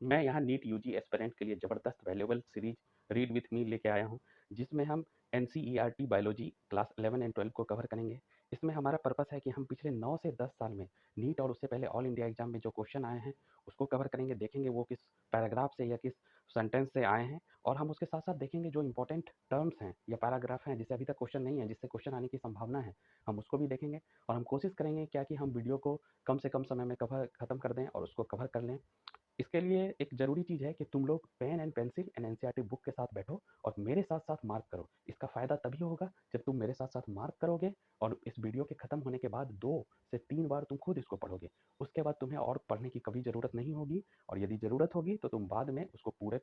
मैं यहाँ NEET UG aspirant के लिए ज़बरदस्त valuable series read with me लेके आया हूँ, जिसमें हम एनसीईआरटी बायोलॉजी क्लास 11 एंड 12 को कवर करेंगे। इसमें हमारा पर्पस है कि हम पिछले 9 से 10 साल में नीट और उससे पहले ऑल इंडिया एग्जाम में जो क्वेश्चन आए हैं, उसको कवर करेंगे, देखेंगे वो किस पैराग्राफ से या किस सेंटेंस से आए हैं, और हम उसके साथ-साथ देखेंगे जो इंपॉर्टेंट टर्म्स हैं या पैराग्राफ हैं, जिससे अभी तक क्वेश्चन नहीं है, जिससे क्वेश्चन आने की संभावना है, हम उसको भी देखेंगे। और हम कोशिश करेंगे क्या कि हम वीडियो को कम से कम समय में कवर खत्म कर दें और उसको कवर कर लें। इसके लिए एक ज़रूरी चीज़ है कि तुम लोग pen and pencil and NCERT book के साथ बैठो और मेरे साथ-साथ मार्क करो। इसका फ़ायदा तभी होगा जब तुम मेरे साथ-साथ मार्क करोगे और इस वीडियो के ख़त्म होने के बाद 2 से 3 बार तुम खुद इसको पढ़ोगे। उसके बाद तुम्हें और पढ़ने की कभी ज़रूरत नहीं होगी, और यदि ज़रूरत होगी तो तुम बाद में उसको पूरे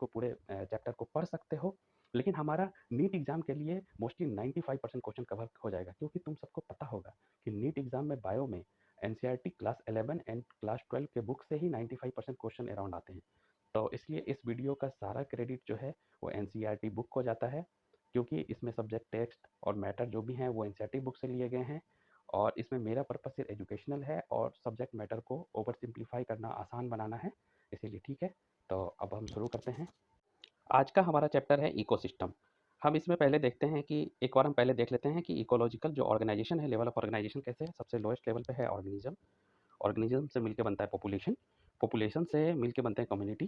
चैप्टर को पढ़ सकते हो। लेकिन हमारा नीट एग्ज़ाम के लिए मोस्टली 95% क्वेश्चन कवर हो जाएगा, क्योंकि तुम सबको पता होगा कि नीट एग्ज़ाम में बायो में एनसीईआरटी क्लास 11 एंड क्लास 12 के बुक से ही 95% क्वेश्चन अराउंड आते हैं। तो इसलिए इस वीडियो का सारा क्रेडिट जो है वो एनसीईआरटी बुक को जाता है, क्योंकि इसमें सब्जेक्ट टेक्स्ट और मैटर जो भी हैं वो एनसीईआरटी बुक से लिए गए हैं। और इसमें मेरा पर्पस सिर्फ एजुकेशनल है और सब्जेक्ट मैटर को ओवर सिंप्लीफाई करना, आसान बनाना है। इसीलिए ठीक है, तो अब हम शुरू करते हैं। आज का हमारा चैप्टर है इकोसिस्टम। हम इसमें पहले देखते हैं कि एक बार हम पहले देख लेते हैं कि इकोलॉजिकल जो ऑर्गेनाइजेशन है, लेवल ऑफ ऑर्गेनाइजेशन कैसे है। सबसे लोएस्ट लेवल पे है ऑर्गेनिज्म। ऑर्गेनिज्म से मिलकर बनता है पॉपुलेशन। पॉपुलेशन से मिलकर बनते हैं कम्युनिटी,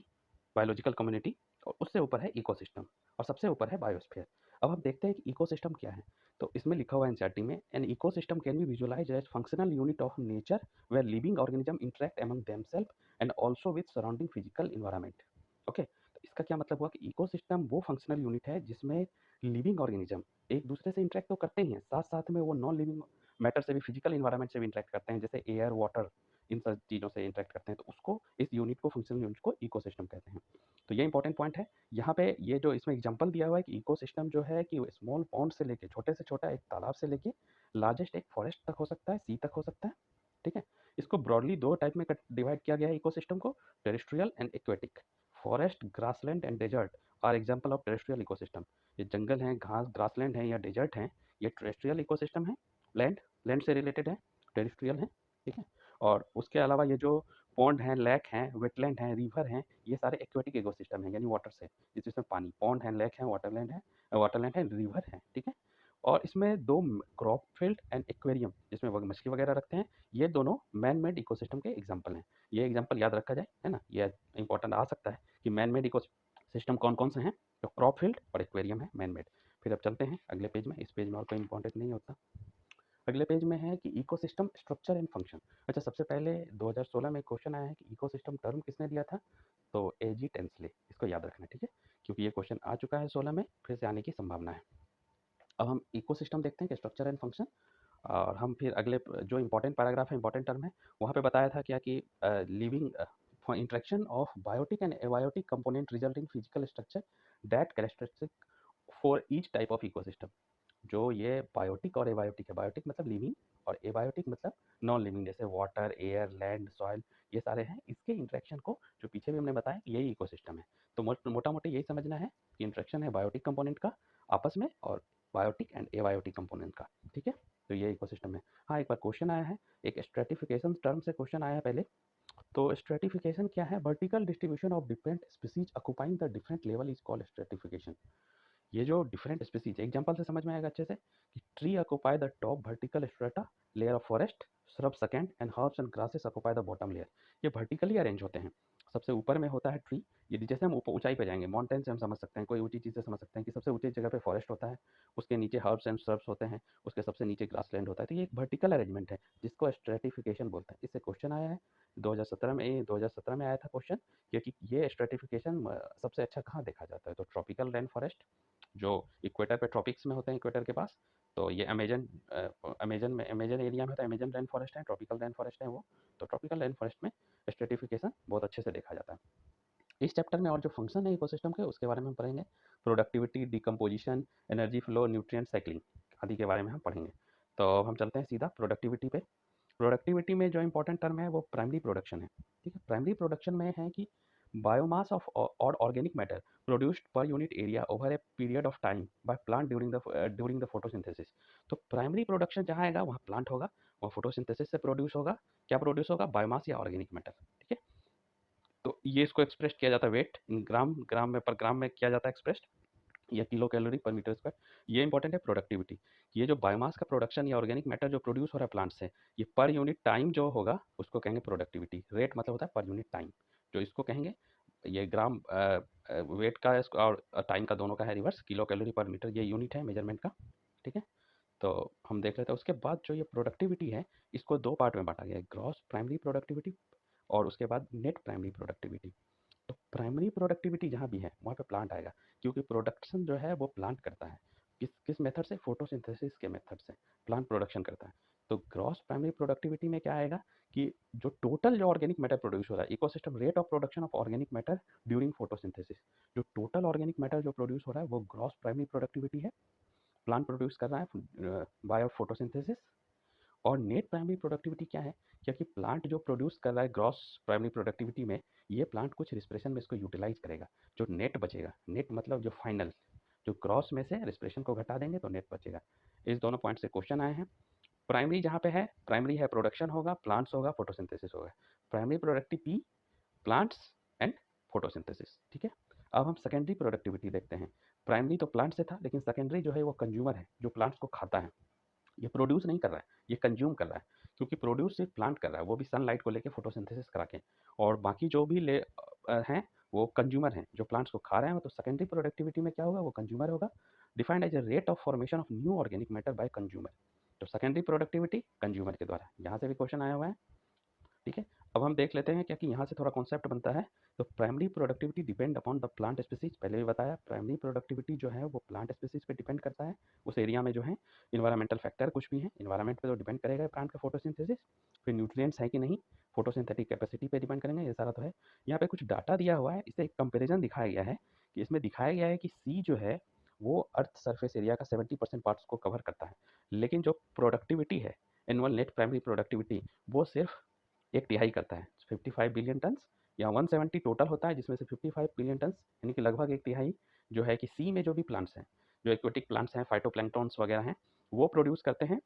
बायोलॉजिकल कम्युनिटी। और उससे ऊपर है इकोसिस्टम, और सबसे ऊपर है बायोस्फीयर। अब हम देखते हैं कि इकोसिस्टम क्या है। तो इसमें लिखा हुआ है एनसीईआरटी में, an ecosystem can be visualize as functional unit of nature where living organism interact among themselves and also with surrounding physical environment. Okay, तो इसका क्या मतलब हुआ कि इकोसिस्टम वो फंक्शनल यूनिट है जिसमें लिविंग ऑर्गेनिज्म एक दूसरे से इंटरेक्ट तो करते ही हैं, साथ साथ में वो नॉन लिविंग मैटर से भी, फिजिकल इन्वायरमेंट से भी इंटरेक्ट करते हैं, जैसे एयर, वाटर, इन सब चीज़ों से इंटरेक्ट करते हैं। तो उसको, इस यूनिट को, फंक्शनल यूनिट को इकोसिस्टम कहते हैं। तो ये इंपॉर्टेंट पॉइंट है। यहाँ पे ये जो इसमें एग्जांपल दिया हुआ है कि इकोसिस्टम जो है कि स्मॉल पॉन्ड से लेके, छोटे से छोटा एक तालाब से लेके लार्जेस्ट एक फॉरेस्ट तक हो सकता है, सी तक हो सकता है। ठीक है, इसको ब्रॉडली दो टाइप में डिवाइड किया गया है इकोसिस्टम को, terrestrial and aquatic. Forest, grassland and desert are example of terrestrial ecosystem. ये जंगल हैं, घास, ग्रासलैंड है या डेजर्ट हैं, ये टेरेस्ट्रियल इकोसिस्टम है। लैंड, लैंड से रिलेटेड है, टेरेस्ट्रियल है। ठीक है, और उसके अलावा ये जो पॉन्ड हैं, लेक हैं, वेटलैंड हैं, रिवर हैं, ये सारे एक्वेटिक इकोसिस्टम हैं, यानी वाटर से, जिसमें पानी, पॉन्ड है, लेक है, वाटरलैंड है, रिवर है। ठीक है, और इसमें दो क्रॉप फील्ड एंड एक्वेरियम, जिसमें मछली वगैरह रखते हैं, ये दोनों मैन मेड इकोसिस्टम के एग्जाम्पल हैं। ये एग्जाम्पल याद रखा जाए, है ना, ये इंपॉर्टेंट आ सकता है कि मैन मेड इकोसिस्टम कौन कौन से हैं। तो क्रॉप फील्ड और एक्वेरियम है मैन मेड। फिर अब चलते हैं अगले पेज में। इस पेज में और कोई इंपॉर्टेंट नहीं होता। अगले पेज में है कि इकोसिस्टम स्ट्रक्चर एंड फंक्शन। अच्छा, सबसे पहले 2016 में क्वेश्चन आया है कि इकोसिस्टम टर्म किसने दिया था, तो एजी टेंसले। इसको याद रखना, ठीक है, क्योंकि ये क्वेश्चन आ चुका है 16 में, फिर से आने की संभावना है। अब हम इकोसिस्टम देखते हैं कि स्ट्रक्चर एंड फंक्शन, और हम फिर अगले जो इंपॉर्टेंट पैराग्राफ है, इंपॉर्टेंट टर्म है, वहाँ पे बताया था क्या कि living interaction of biotic and abiotic component resulting physical structure that characteristic for each type of ecosystem. जो ये बायोटिक और एबायोटिक है, बायोटिक मतलब लिविंग और एबायोटिक मतलब नॉन लिविंग, जैसे वाटर, एयर, लैंड, सॉइल, ये सारे हैं, इसके इंटरेक्शन को जो पीछे भी हमने बताया कि यही इकोसिस्टम है। तो मोटा मोटी यही समझना है कि इंटरेक्शन है बायोटिक कंपोनेंट का आपस में, और बायोटिक एंड एबायोटिक कंपोनेंट का। ठीक है, तो ये इकोसिस्टम है। हाँ, एक बार क्वेश्चन आया है, एक स्ट्रेटिफिकेशन टर्म से क्वेश्चन आया है पहले। तो स्ट्रेटिफिकेशन क्या है, vertical distribution of different species occupying the different level is called stratification. ये जो डिफरेंट स्पीसीज, एग्जांपल से समझ में आएगा अच्छे से कि tree occupy the top vertical strata layer of forest, shrub second and herbs and grasses occupy the bottom layer. ये वर्टिकली अरेंज होते हैं। सबसे ऊपर में होता है ट्री, यदि जैसे हम ऊंचाई पे जाएंगे, माउंटेन से हम समझ सकते हैं, कोई ऊंची चीज़ से समझ सकते हैं कि सबसे ऊंची जगह पे फॉरेस्ट होता है, उसके नीचे हर्ब्स एंड श्रब्स होते हैं, उसके सबसे नीचे ग्रासलैंड होता है। तो ये एक वर्टिकल अरेंजमेंट है जिसको स्ट्रेटिफिकेशन बोलते हैं। इससे क्वेश्चन आया है 2017 में आया था क्वेश्चन, क्योंकि ये स्ट्रेटिफिकेशन सबसे अच्छा कहाँ देखा जाता है, तो ट्रॉपिकल रेन फॉरेस्ट जो इक्वेटर पे, ट्रॉपिक्स में होते हैं, इक्वेटर के पास। तो ये अमेजन एरिया में होता है, अमेजन रेन फॉरेस्ट है, ट्रॉपिकल रेन फॉरेस्ट है वो। तो ट्रॉपिकल रेन फॉरेस्ट में स्ट्रेटिफिकेशन बहुत अच्छे से देखा जाता है। इस चैप्टर में और जो फंक्शन है इकोसिस्टम के, उसके बारे में हम पढ़ेंगे। Productivity, decomposition, energy flow, nutrient cycling आदि के बारे में हम पढ़ेंगे। तो हम चलते हैं सीधा प्रोडक्टिविटी पे। प्रोडक्टिविटी में जो इंपॉर्टेंट टर्म है वो प्राइमरी प्रोडक्शन है। ठीक है, प्राइमरी प्रोडक्शन में है कि बायोमास ऑफ और organic matter produced per unit area over a period of time by plant during the photosynthesis. तो प्राइमरी प्रोडक्शन जहाँ आएगा वहाँ प्लांट होगा, वहाँ फोटोसिंथेसिस से प्रोड्यूस होगा। क्या प्रोड्यूस होगा, बायोमास या ऑर्गेनिक मैटर। ठीक है, तो ये इसको एक्सप्रेस किया जाता है वेट इन ग्राम, ग्राम में पर ग्राम में किया जाता है एक्सप्रेस्ड, या किलो कैलोरी पर मीटर स्क्वायर। ये इंपॉर्टेंट है प्रोडक्टिविटी। ये जो बायोमास का प्रोडक्शन या ऑर्गेनिक मैटर जो प्रोड्यूस हो रहा है प्लांट से, ये पर यूनिट टाइम जो होगा उसको कहेंगे प्रोडक्टिविटी। रेट मतलब होता है पर यूनिट टाइम, जो इसको कहेंगे ये ग्राम वेट का और टाइम का दोनों का है रिवर्स, किलो कैलोरी पर मीटर ये यूनिट है मेजरमेंट का। ठीक है, तो हम देख लेते हैं। उसके बाद जो ये प्रोडक्टिविटी है इसको दो पार्ट में बांटा गया है, ग्रॉस प्राइमरी प्रोडक्टिविटी और उसके बाद नेट प्राइमरी प्रोडक्टिविटी। तो प्राइमरी प्रोडक्टिविटी जहाँ भी है वहाँ पे प्लांट आएगा, क्योंकि प्रोडक्शन जो है वो प्लांट करता है। किस किस मेथड से? फोटोसिंथेसिस के मेथड से प्लांट प्रोडक्शन करता है। तो ग्रॉस प्राइमरी प्रोडक्टिविटी में क्या आएगा कि जो टोटल जो ऑर्गेनिक मैटर प्रोड्यूस हो रहा है, ecosystem rate of production of organic matter during photosynthesis, जो टोटल ऑर्गेनिक मैटर जो प्रोड्यूस हो रहा है वो ग्रॉस प्राइमरी प्रोडक्टिविटी है, प्लांट प्रोड्यूस कर रहा है बाय फोटोसिंथेसिस। और नेट प्राइमरी प्रोडक्टिविटी क्या है? क्योंकि प्लांट जो प्रोड्यूस कर रहा है ग्रॉस प्राइमरी प्रोडक्टिविटी में, ये प्लांट कुछ रिस्पिरेशन में इसको यूटिलाइज करेगा। जो नेट बचेगा, नेट मतलब जो फाइनल, जो क्रॉस में से रिस्पिरेशन को घटा देंगे तो नेट बचेगा। इस दोनों पॉइंट से क्वेश्चन आए हैं। प्राइमरी जहाँ पे है, प्राइमरी है प्रोडक्शन होगा, प्लांट्स होगा, फोटोसिंथेसिस होगा। Primary productivity plants and photosynthesis. ठीक है, अब हम सेकेंडरी प्रोडक्टिविटी देखते हैं। प्राइमरी तो प्लांट से था, लेकिन सेकेंडरी जो है वो कंज्यूमर है, जो प्लांट्स को खाता है। ये प्रोड्यूस नहीं कर रहा है, ये कंज्यूम कर रहा है, क्योंकि प्रोड्यूस सिर्फ प्लांट कर रहा है, वो भी सनलाइट को लेके फोटोसिंथेसिस करा के। और बाकी जो भी हैं वो कंज्यूमर हैं, जो प्लांट्स को खा रहे हैं। तो सेकेंडरी प्रोडक्टिविटी में क्या होगा? वो कंज्यूमर होगा। Defined as a rate of formation of new organic matter by consumer. तो सेकेंडरी प्रोडक्टिविटी कंज्यूमर के द्वारा, यहाँ से भी क्वेश्चन आया हुआ है। ठीक है, अब हम देख लेते हैं क्या कि यहाँ से थोड़ा कॉन्सेप्ट बनता है। तो primary productivity depend upon the plant species. पहले भी बताया, प्राइमरी प्रोडक्टिविटी जो है वो प्लांट स्पीसीज पे डिपेंड करता है, उस एरिया में जो है इन्वायरमेंटल फैक्टर कुछ भी है, इन्वायरमेंट पे तो डिपेंड करेगा प्लांट का फोटोसिंथेसिस। फिर न्यूट्रिएंट्स है कि नहीं, फोटोसिंथेटिक कैपेसिटी पे डिपेंड करेंगे, ये सारा तो है। यहाँ पे कुछ डाटा दिया हुआ है, इससे एक कंपेरिजन दिखाया गया है कि इसमें दिखाया गया है कि सी जो है वो अर्थ सरफेस एरिया का 70% पार्ट्स को कवर करता है, लेकिन जो प्रोडक्टिविटी है एनुअल नेट प्राइमरी प्रोडक्टिविटी, वो सिर्फ एक तिहाई करता है, 55 बिलियन टन्स। या 170 टोटल होता है, जिसमें से 55 बिलियन टन्स यानी कि लगभग एक तिहाई जो है कि सी में जो भी प्लांट्स हैं, जो एक्वेटिक प्लांट्स हैं, फाइटोप्लैंक्टन्स वगैरह हैं, वो प्रोड्यूस करते हैं।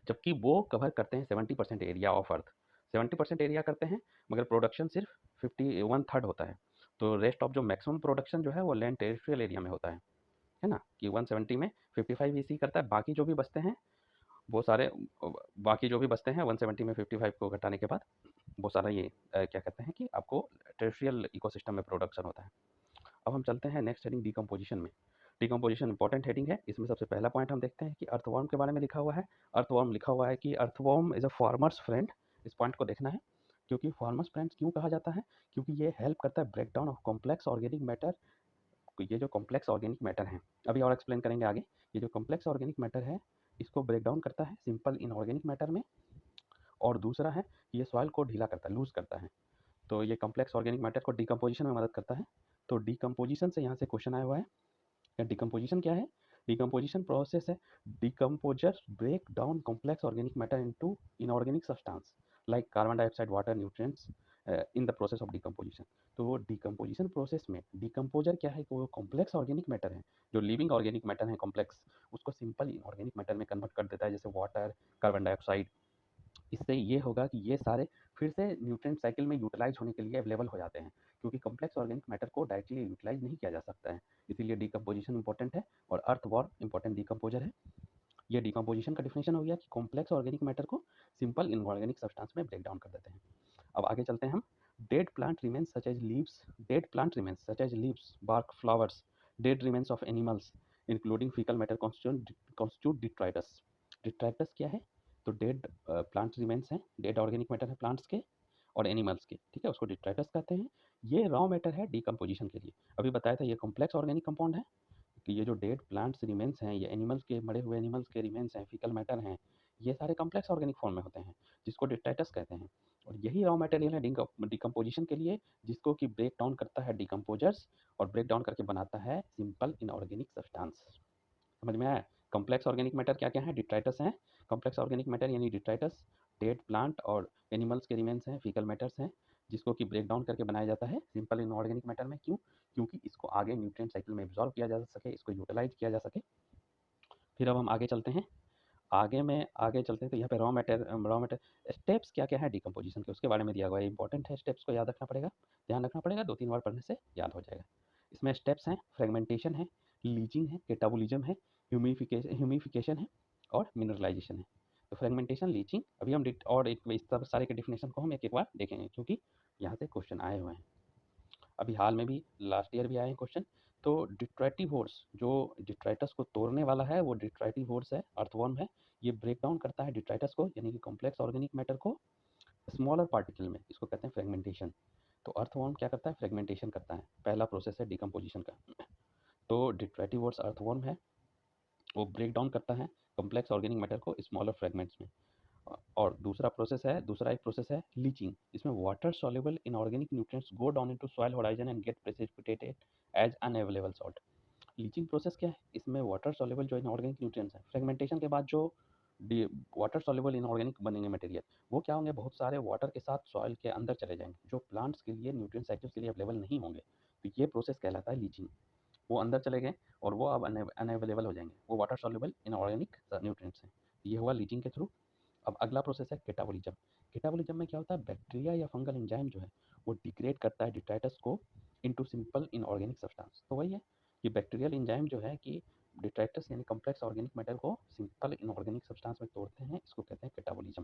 जबकि वो कवर करते हैं 70% एरिया ऑफ अर्थ, 70% एरिया करते हैं, मगर प्रोडक्शन सिर्फ 51/3 होता है। तो रेस्ट ऑफ जो मैक्सिमम प्रोडक्शन जो है वो लैंड टेरिटोरियल एरिया में होता है ना, कि 170 में 55 इसी करता है, बाकी जो भी बचते हैं वो सारे, बाकी जो भी बचते हैं 170 में 55 को घटाने के बाद वो सारा ये क्या कहते हैं कि आपको टेरिटोरियल इकोसिस्टम में प्रोडक्शन होता है। अब हम चलते हैं नेक्स्ट हेडिंग डिकम्पोजिशन में। डिकम्पोजिशन इंपॉर्टेंट हेडिंग है, इसमें सबसे पहला पॉइंट हम देखते हैं कि अर्थवर्म के बारे में लिखा हुआ है। अर्थवर्म लिखा हुआ है कि earthworm is a farmers friend. इस पॉइंट को देखना है, क्योंकि फार्मर्स फ्रेंड्स क्यों कहा जाता है? क्योंकि ये हेल्प करता है break down of complex organic matter. ये जो कॉम्प्लेक्स ऑर्गेनिक मैटर हैं, अभी और एक्सप्लेन करेंगे आगे। ये जो कॉम्प्लेक्स ऑर्गेनिक मैटर है इसको ब्रेक डाउन करता है सिंपल इनऑर्गेनिक मैटर में। और दूसरा है कि ये सॉइल को ढीला करता है, लूज करता है। तो ये कॉम्प्लेक्स ऑर्गेनिक मैटर को डिकम्पोजिशन में मदद करता है। तो डिकम्पोजिशन से यहाँ से क्वेश्चन आया हुआ है। या डिकम्पोजिशन क्या है? डिकम्पोजिशन प्रोसेस है, decomposers break down complex organic matter into inorganic substance like carbon dioxide, water, nutrients in the process of decomposition. तो वो डिकम्पोजिशन प्रोसेस में डिकम्पोजर क्या है कि वो कॉम्प्लेक्स ऑर्गेनिक मैटर है, जो लिविंग ऑर्गेनिक मैटर है कॉम्प्लेक्स, उसको सिंपल इनऑर्गेनिक मैटर में कन्वर्ट कर देता है, जैसे वाटर, कार्बन डाइऑक्साइड। इससे ये होगा कि ये सारे फिर से न्यूट्रिएंट साइकिल में यूटिलाइज होने के लिए अवेलेबल हो जाते हैं, क्योंकि कॉम्प्लेक्स ऑर्गेनिक मैटर को डायरेक्टली यूटिलाइज नहीं किया जा सकता है। इसीलिए डिकम्पोजिशन इंपॉर्टेंट है और अर्थवॉर्म इंपॉर्टेंट डिकम्पोजर है। ये डिकम्पोजिशन का डिफिनेशन हो गया कि कॉम्प्लेक्स ऑर्गेनिक मैटर को सिंपल इनऑर्गेनिक सब्सटेंस में ब्रेक डाउन कर देते हैं। अब आगे चलते हैं हम। Dead plant remains such as leaves, dead plant remains such as leaves, bark, flowers, dead remains of animals including fecal matter constitute detritus. Detritus क्या है? तो डेड प्लांट रिमेन्स हैं, डेड ऑर्गेनिक मैटर है प्लांट्स के और animals के, ठीक है, उसको डिट्राइटस कहते हैं। ये रॉ मैटर है डिकम्पोजिशन के लिए। अभी बताया था ये कॉम्प्लेक्स ऑर्गेनिक कंपाउंड है कि ये जो डेड प्लांट्स रिमेन्स हैं, ये एनिमल्स के, मरे हुए एनिमल्स के रिमेन्स हैं, फीकल मैटर हैं, ये सारे कॉम्प्लेक्स ऑर्गेनिक फॉर्म में होते हैं, जिसको डिट्राइटस कहते हैं। और यही रॉ मटेरियल है डिकम्पोजिशन के लिए, जिसको कि ब्रेक डाउन करता है डिकम्पोजर्स और ब्रेक डाउन करके बनाता है सिंपल इनऑर्गेनिक सब्सटेंस। समझ में आया? कॉम्प्लेक्स ऑर्गेनिक मैटर क्या क्या है? डिट्राइटस हैं। कॉम्प्लेक्स ऑर्गेनिक मैटर यानी डिट्राइटस, डेड प्लांट और एनिमल्स के रिमेन्स हैं, फीकल मैटर्स हैं, जिसको कि ब्रेक डाउन करके बनाया जाता है सिंपल इनऑर्गेनिक मैटर में। क्यों? क्योंकि इसको आगे न्यूट्रिएंट साइकिल में एब्जॉर्ब किया जा सके, इसको यूटिलाइज किया जा सके। फिर अब हम आगे चलते हैं। आगे चलते हैं तो यहाँ पे रॉ मैटर स्टेप्स क्या क्या है डिकम्पोजिशन के, उसके बारे में दिया हुआ है। इंपॉर्टेंट है, स्टेप्स को याद रखना पड़ेगा, ध्यान रखना पड़ेगा, 2-3 बार पढ़ने से याद हो जाएगा। इसमें स्टेप्स हैं, फ्रेगमेंटेशन है, लीचिंग है, कैटाबोलिज्म है, ह्यूमिफिकेशन है और मिनरलाइजेशन है। तो फ्रेगमेंटेशन, लीचिंग, अभी हम और एक इस सब सारे के डेफिनेशन को हम एक-एक बार देखेंगे, क्योंकि यहाँ से क्वेश्चन आए हुए हैं। अभी हाल में भी लास्ट ईयर भी आए हैं क्वेश्चन। तो डिट्रैटिवोर्स, जो डिट्राइटस को तोड़ने वाला है वो डिट्रैटिवोर्स है, अर्थवर्म है। ये ब्रेक डाउन करता है डिट्राइटस को, यानी कि कॉम्प्लेक्स ऑर्गेनिक मैटर को स्मॉलर पार्टिकल में, इसको कहते हैं फ्रेगमेंटेशन। तो अर्थवर्म क्या करता है, फ्रेगमेंटेशन करता है, पहला प्रोसेस है डिकम्पोजिशन का। तो डिट्रैटिवोर्स अर्थवर्म है, वो ब्रेक डाउन करता है कॉम्प्लेक्स ऑर्गेनिक मैटर को स्मॉलर फ्रेगमेंट्स में। और दूसरा एक प्रोसेस है लीचिंग। इसमें water soluble inorganic nutrients go down into soil horizon and get precipitated as unavailable salt. Leaching process क्या है, इसमें वाटर सॉल्युबल जो इनऑर्गेनिक न्यूट्रिएंट्स हैं, फ्रेगमेंटेशन के बाद जो वाटर सॉल्युबल इनऑर्गेनिक बनेंगे मटेरियल, वो क्या होंगे, बहुत सारे वाटर के साथ सॉइल के अंदर चले जाएंगे, जो प्लांट्स के लिए न्यूट्रिएंट साइकिल्स के लिए अवेलेबल नहीं होंगे। तो ये प्रोसेस कहलाता है लीचिंग। वो अंदर चले गए और वो अब अनअवेलेबल हो जाएंगे, वो वाटर सॉल्युबल इनऑर्गेनिक न्यूट्रिएंट्स हैं। ये हुआ लीचिंग के थ्रू। अब अगला प्रोसेस है कैटाबोलिज्म। कैटाबोलिज्म में क्या होता है, बैक्टीरिया या फंगल एंजाइम जो है वो डिग्रेड करता है डिट्राइटस को इनटू सिंपल इनऑर्गेनिक सब्सटेंस। तो वही है कि बैक्टीरियल एंजाइम जो है कि डिट्राइटस यानी कॉम्प्लेक्स ऑर्गेनिक मैटर को सिंपल इनऑर्गेनिक सब्सटेंस में तोड़ते हैं, इसको कहते हैं कैटाबोलिज्म।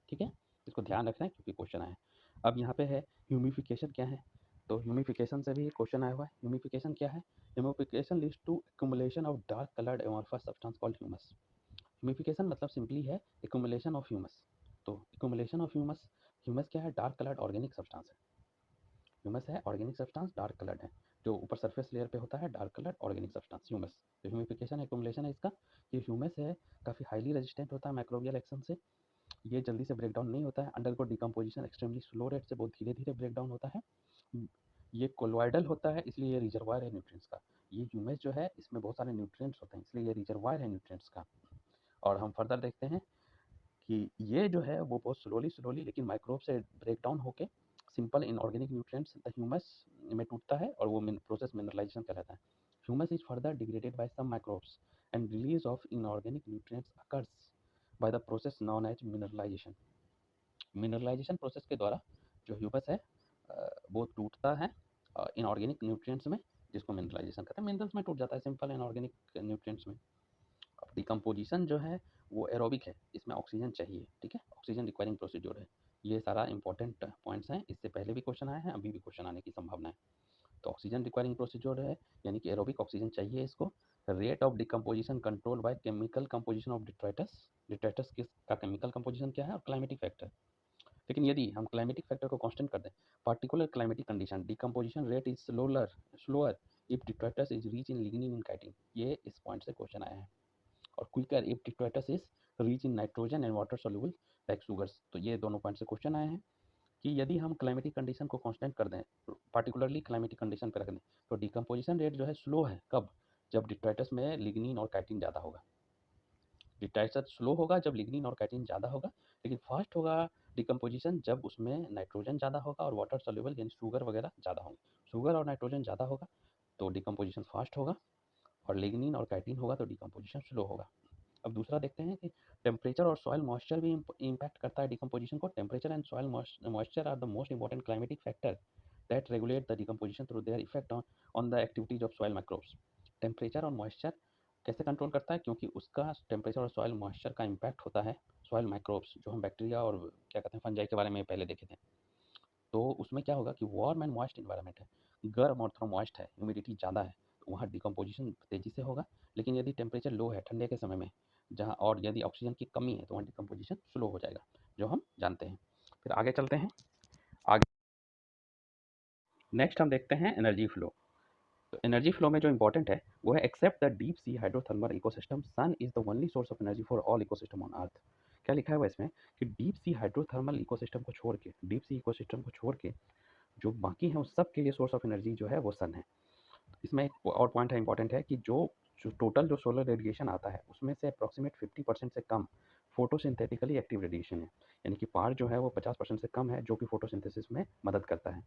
ठीक है, इसको ध्यान रखना है क्योंकि क्वेश्चन आया है। अब यहाँ पे है ह्यूमिफिकेशन क्या है, तो ह्यूमिफिकेशन से भी क्वेश्चन आया हुआ है। ह्यूमिफिकेशन क्या है, humification leads to accumulation of dark coloured amorphous substance called humus. Humification मतलब सिंपली है एक्युमुलेशन ऑफ ह्यूमस। तो एक्युमुलेशन ऑफ ह्यूमस, ह्यूमस क्या है, डार्क कलर्ड ऑर्गेनिक सब्सटेंस है। ह्यूमस है ऑर्गेनिक सब्सटेंस, डार्क कलर्ड है, जो ऊपर सरफेस लेयर पे होता है, dark coloured organic substance humus. तो ह्यूमिफिकेशन एक्युमुलेशन है इसका। ये ह्यूमस है, काफ़ी हाईली रेजिस्टेंट होता है माइक्रोबियल एक्शन से, ये जल्दी से ब्रेक डाउन नहीं होता है, undergo decomposition extremely slow rate से बहुत धीरे धीरे ब्रेक डाउन होता है। ये कोलोइडल होता है, इसलिए ये रिजर्वायर है न्यूट्रिएंट्स का। ये ह्यूमस जो है इसमें बहुत सारे न्यूट्रिएंट्स होते हैं, इसलिए ये रिजर्वायर है न्यूट्रिएंट्स का। और हम फर्दर देखते हैं कि ये जो है वो बहुत स्लोली लेकिन माइक्रोब से ब्रेक डाउन होके simple inorganic nutrients the humus में टूटता है, और वो प्रोसेस मिनरलाइजेशन कहलाता है। Humus is further degraded by some microbes and release of inorganic nutrients occurs by the process known as mineralization. Mineralization process के द्वारा जो ह्यूमस है वो टूटता है इनऑर्गेनिक न्यूट्रिएंट्स में, जिसको मिनरलाइजेशन कहते हैं। मिनरल्स में टूट जाता है सिंपल इनऑर्गेनिक न्यूट्रिएंट्स में। अब डिकम्पोजिशन जो है वो एरोबिक है, इसमें ऑक्सीजन चाहिए, ठीक है, ऑक्सीजन रिक्वायरिंग प्रोसीड्योर है। ये सारा इंपॉर्टेंट पॉइंट्स हैं, इससे पहले भी क्वेश्चन आए हैं, अभी भी क्वेश्चन आने की संभावना है। तो ऑक्सीजन रिक्वायरिंग प्रोसीड्योर है, यानी कि एरोबिक ऑक्सीजन चाहिए इसको। Rate of decomposition control by chemical composition of detritus. Detritus का केमिकल कंपोजिशन क्या है, और क्लाइमेटिक फैक्टर। लेकिन यदि हम क्लाइमेटिक फैक्टर को कांस्टेंट कर दें, particular climatic condition, decomposition rate is slower if detritus is rich in lignin in chitin. ये इस पॉइंट से क्वेश्चन आया है। और quicker if detritus is rich in nitrogen and water soluble like sugars. तो ये दोनों पॉइंट से क्वेश्चन आए हैं कि यदि हम क्लाइमेटिक कंडीशन को कांस्टेंट कर दें, पार्टिकुलरली क्लाइमेटिक कंडीशन पर रख दें, तो डिकम्पोजिशन रेट जो है स्लो है, कब, जब डिट्राइटस में लिग्निन और काइटिन ज़्यादा होगा। डिट्राइटस स्लो होगा जब लिग्निन और काइटिन ज़्यादा होगा, लेकिन फास्ट होगा डिकम्पोजिशन जब उसमें नाइट्रोजन ज़्यादा होगा और वाटर सॉल्युबल यानी शुगर वगैरह ज़्यादा होंगे। शुगर और नाइट्रोजन ज़्यादा होगा तो डिकम्पोजिशन फास्ट होगा, और लिग्निन और काइटिन होगा तो डिकम्पोजिशन स्लो होगा। अब दूसरा देखते हैं कि टेम्परेचर और सॉइल मॉइस्चर भी इम्पैक्ट करता है डिकम्पोजिशन को। Temperature and soil moisture are the most important climatic factor that regulate the decomposition through their effect on the activities of soil microbes. Temperature और मॉइस्चर कैसे कंट्रोल करता है, क्योंकि उसका टेम्परेचर और सॉइल मॉइस्चर का इम्पैक्ट होता है सॉइल माइक्रोब्स, जो हम बैक्टीरिया और क्या कहते हैं फंजाई के बारे में पहले देखे थे। तो उसमें क्या होगा कि वार्म एंड मॉइस्ट इन्वायरमेंट है, गर्म और थोड़ा मॉइस्ट है, ह्यूमिडिटी ज़्यादा है, तो वहाँ डिकम्पोजिशन तेज़ी से होगा। लेकिन यदि टेम्परेचर लो है ठंडे के समय में, जहाँ और यदि ऑक्सीजन की कमी है तो वहाँ डिकम्पोजिशन स्लो हो जाएगा, जो हम जानते हैं। फिर आगे चलते हैं। आगे नेक्स्ट हम देखते हैं एनर्जी फ्लो। तो एनर्जी फ्लो में जो इंपॉर्टेंट है वो है except the deep sea hydrothermal ecosystem sun is the only source of energy for all ecosystem on earth. क्या लिखा है इसमें कि डीप सी हाइड्रोथर्मल इकोसिस्टम को छोड़ के, डीप सी इकोसिस्टम को छोड़ के जो बाकी हैं उस सब के लिए सोर्स ऑफ एनर्जी जो है वो सन है। इसमें एक और पॉइंट है इंपॉर्टेंट है कि जो टोटल जो सोलर रेडिएशन आता है उसमें से अप्रॉक्सीमेट 50% से कम फोटोसिंथेटिकली एक्टिव रेडिएशन है, यानी कि पार जो है वो 50% से कम है जो कि फोटोसिंथेसिस में मदद करता है।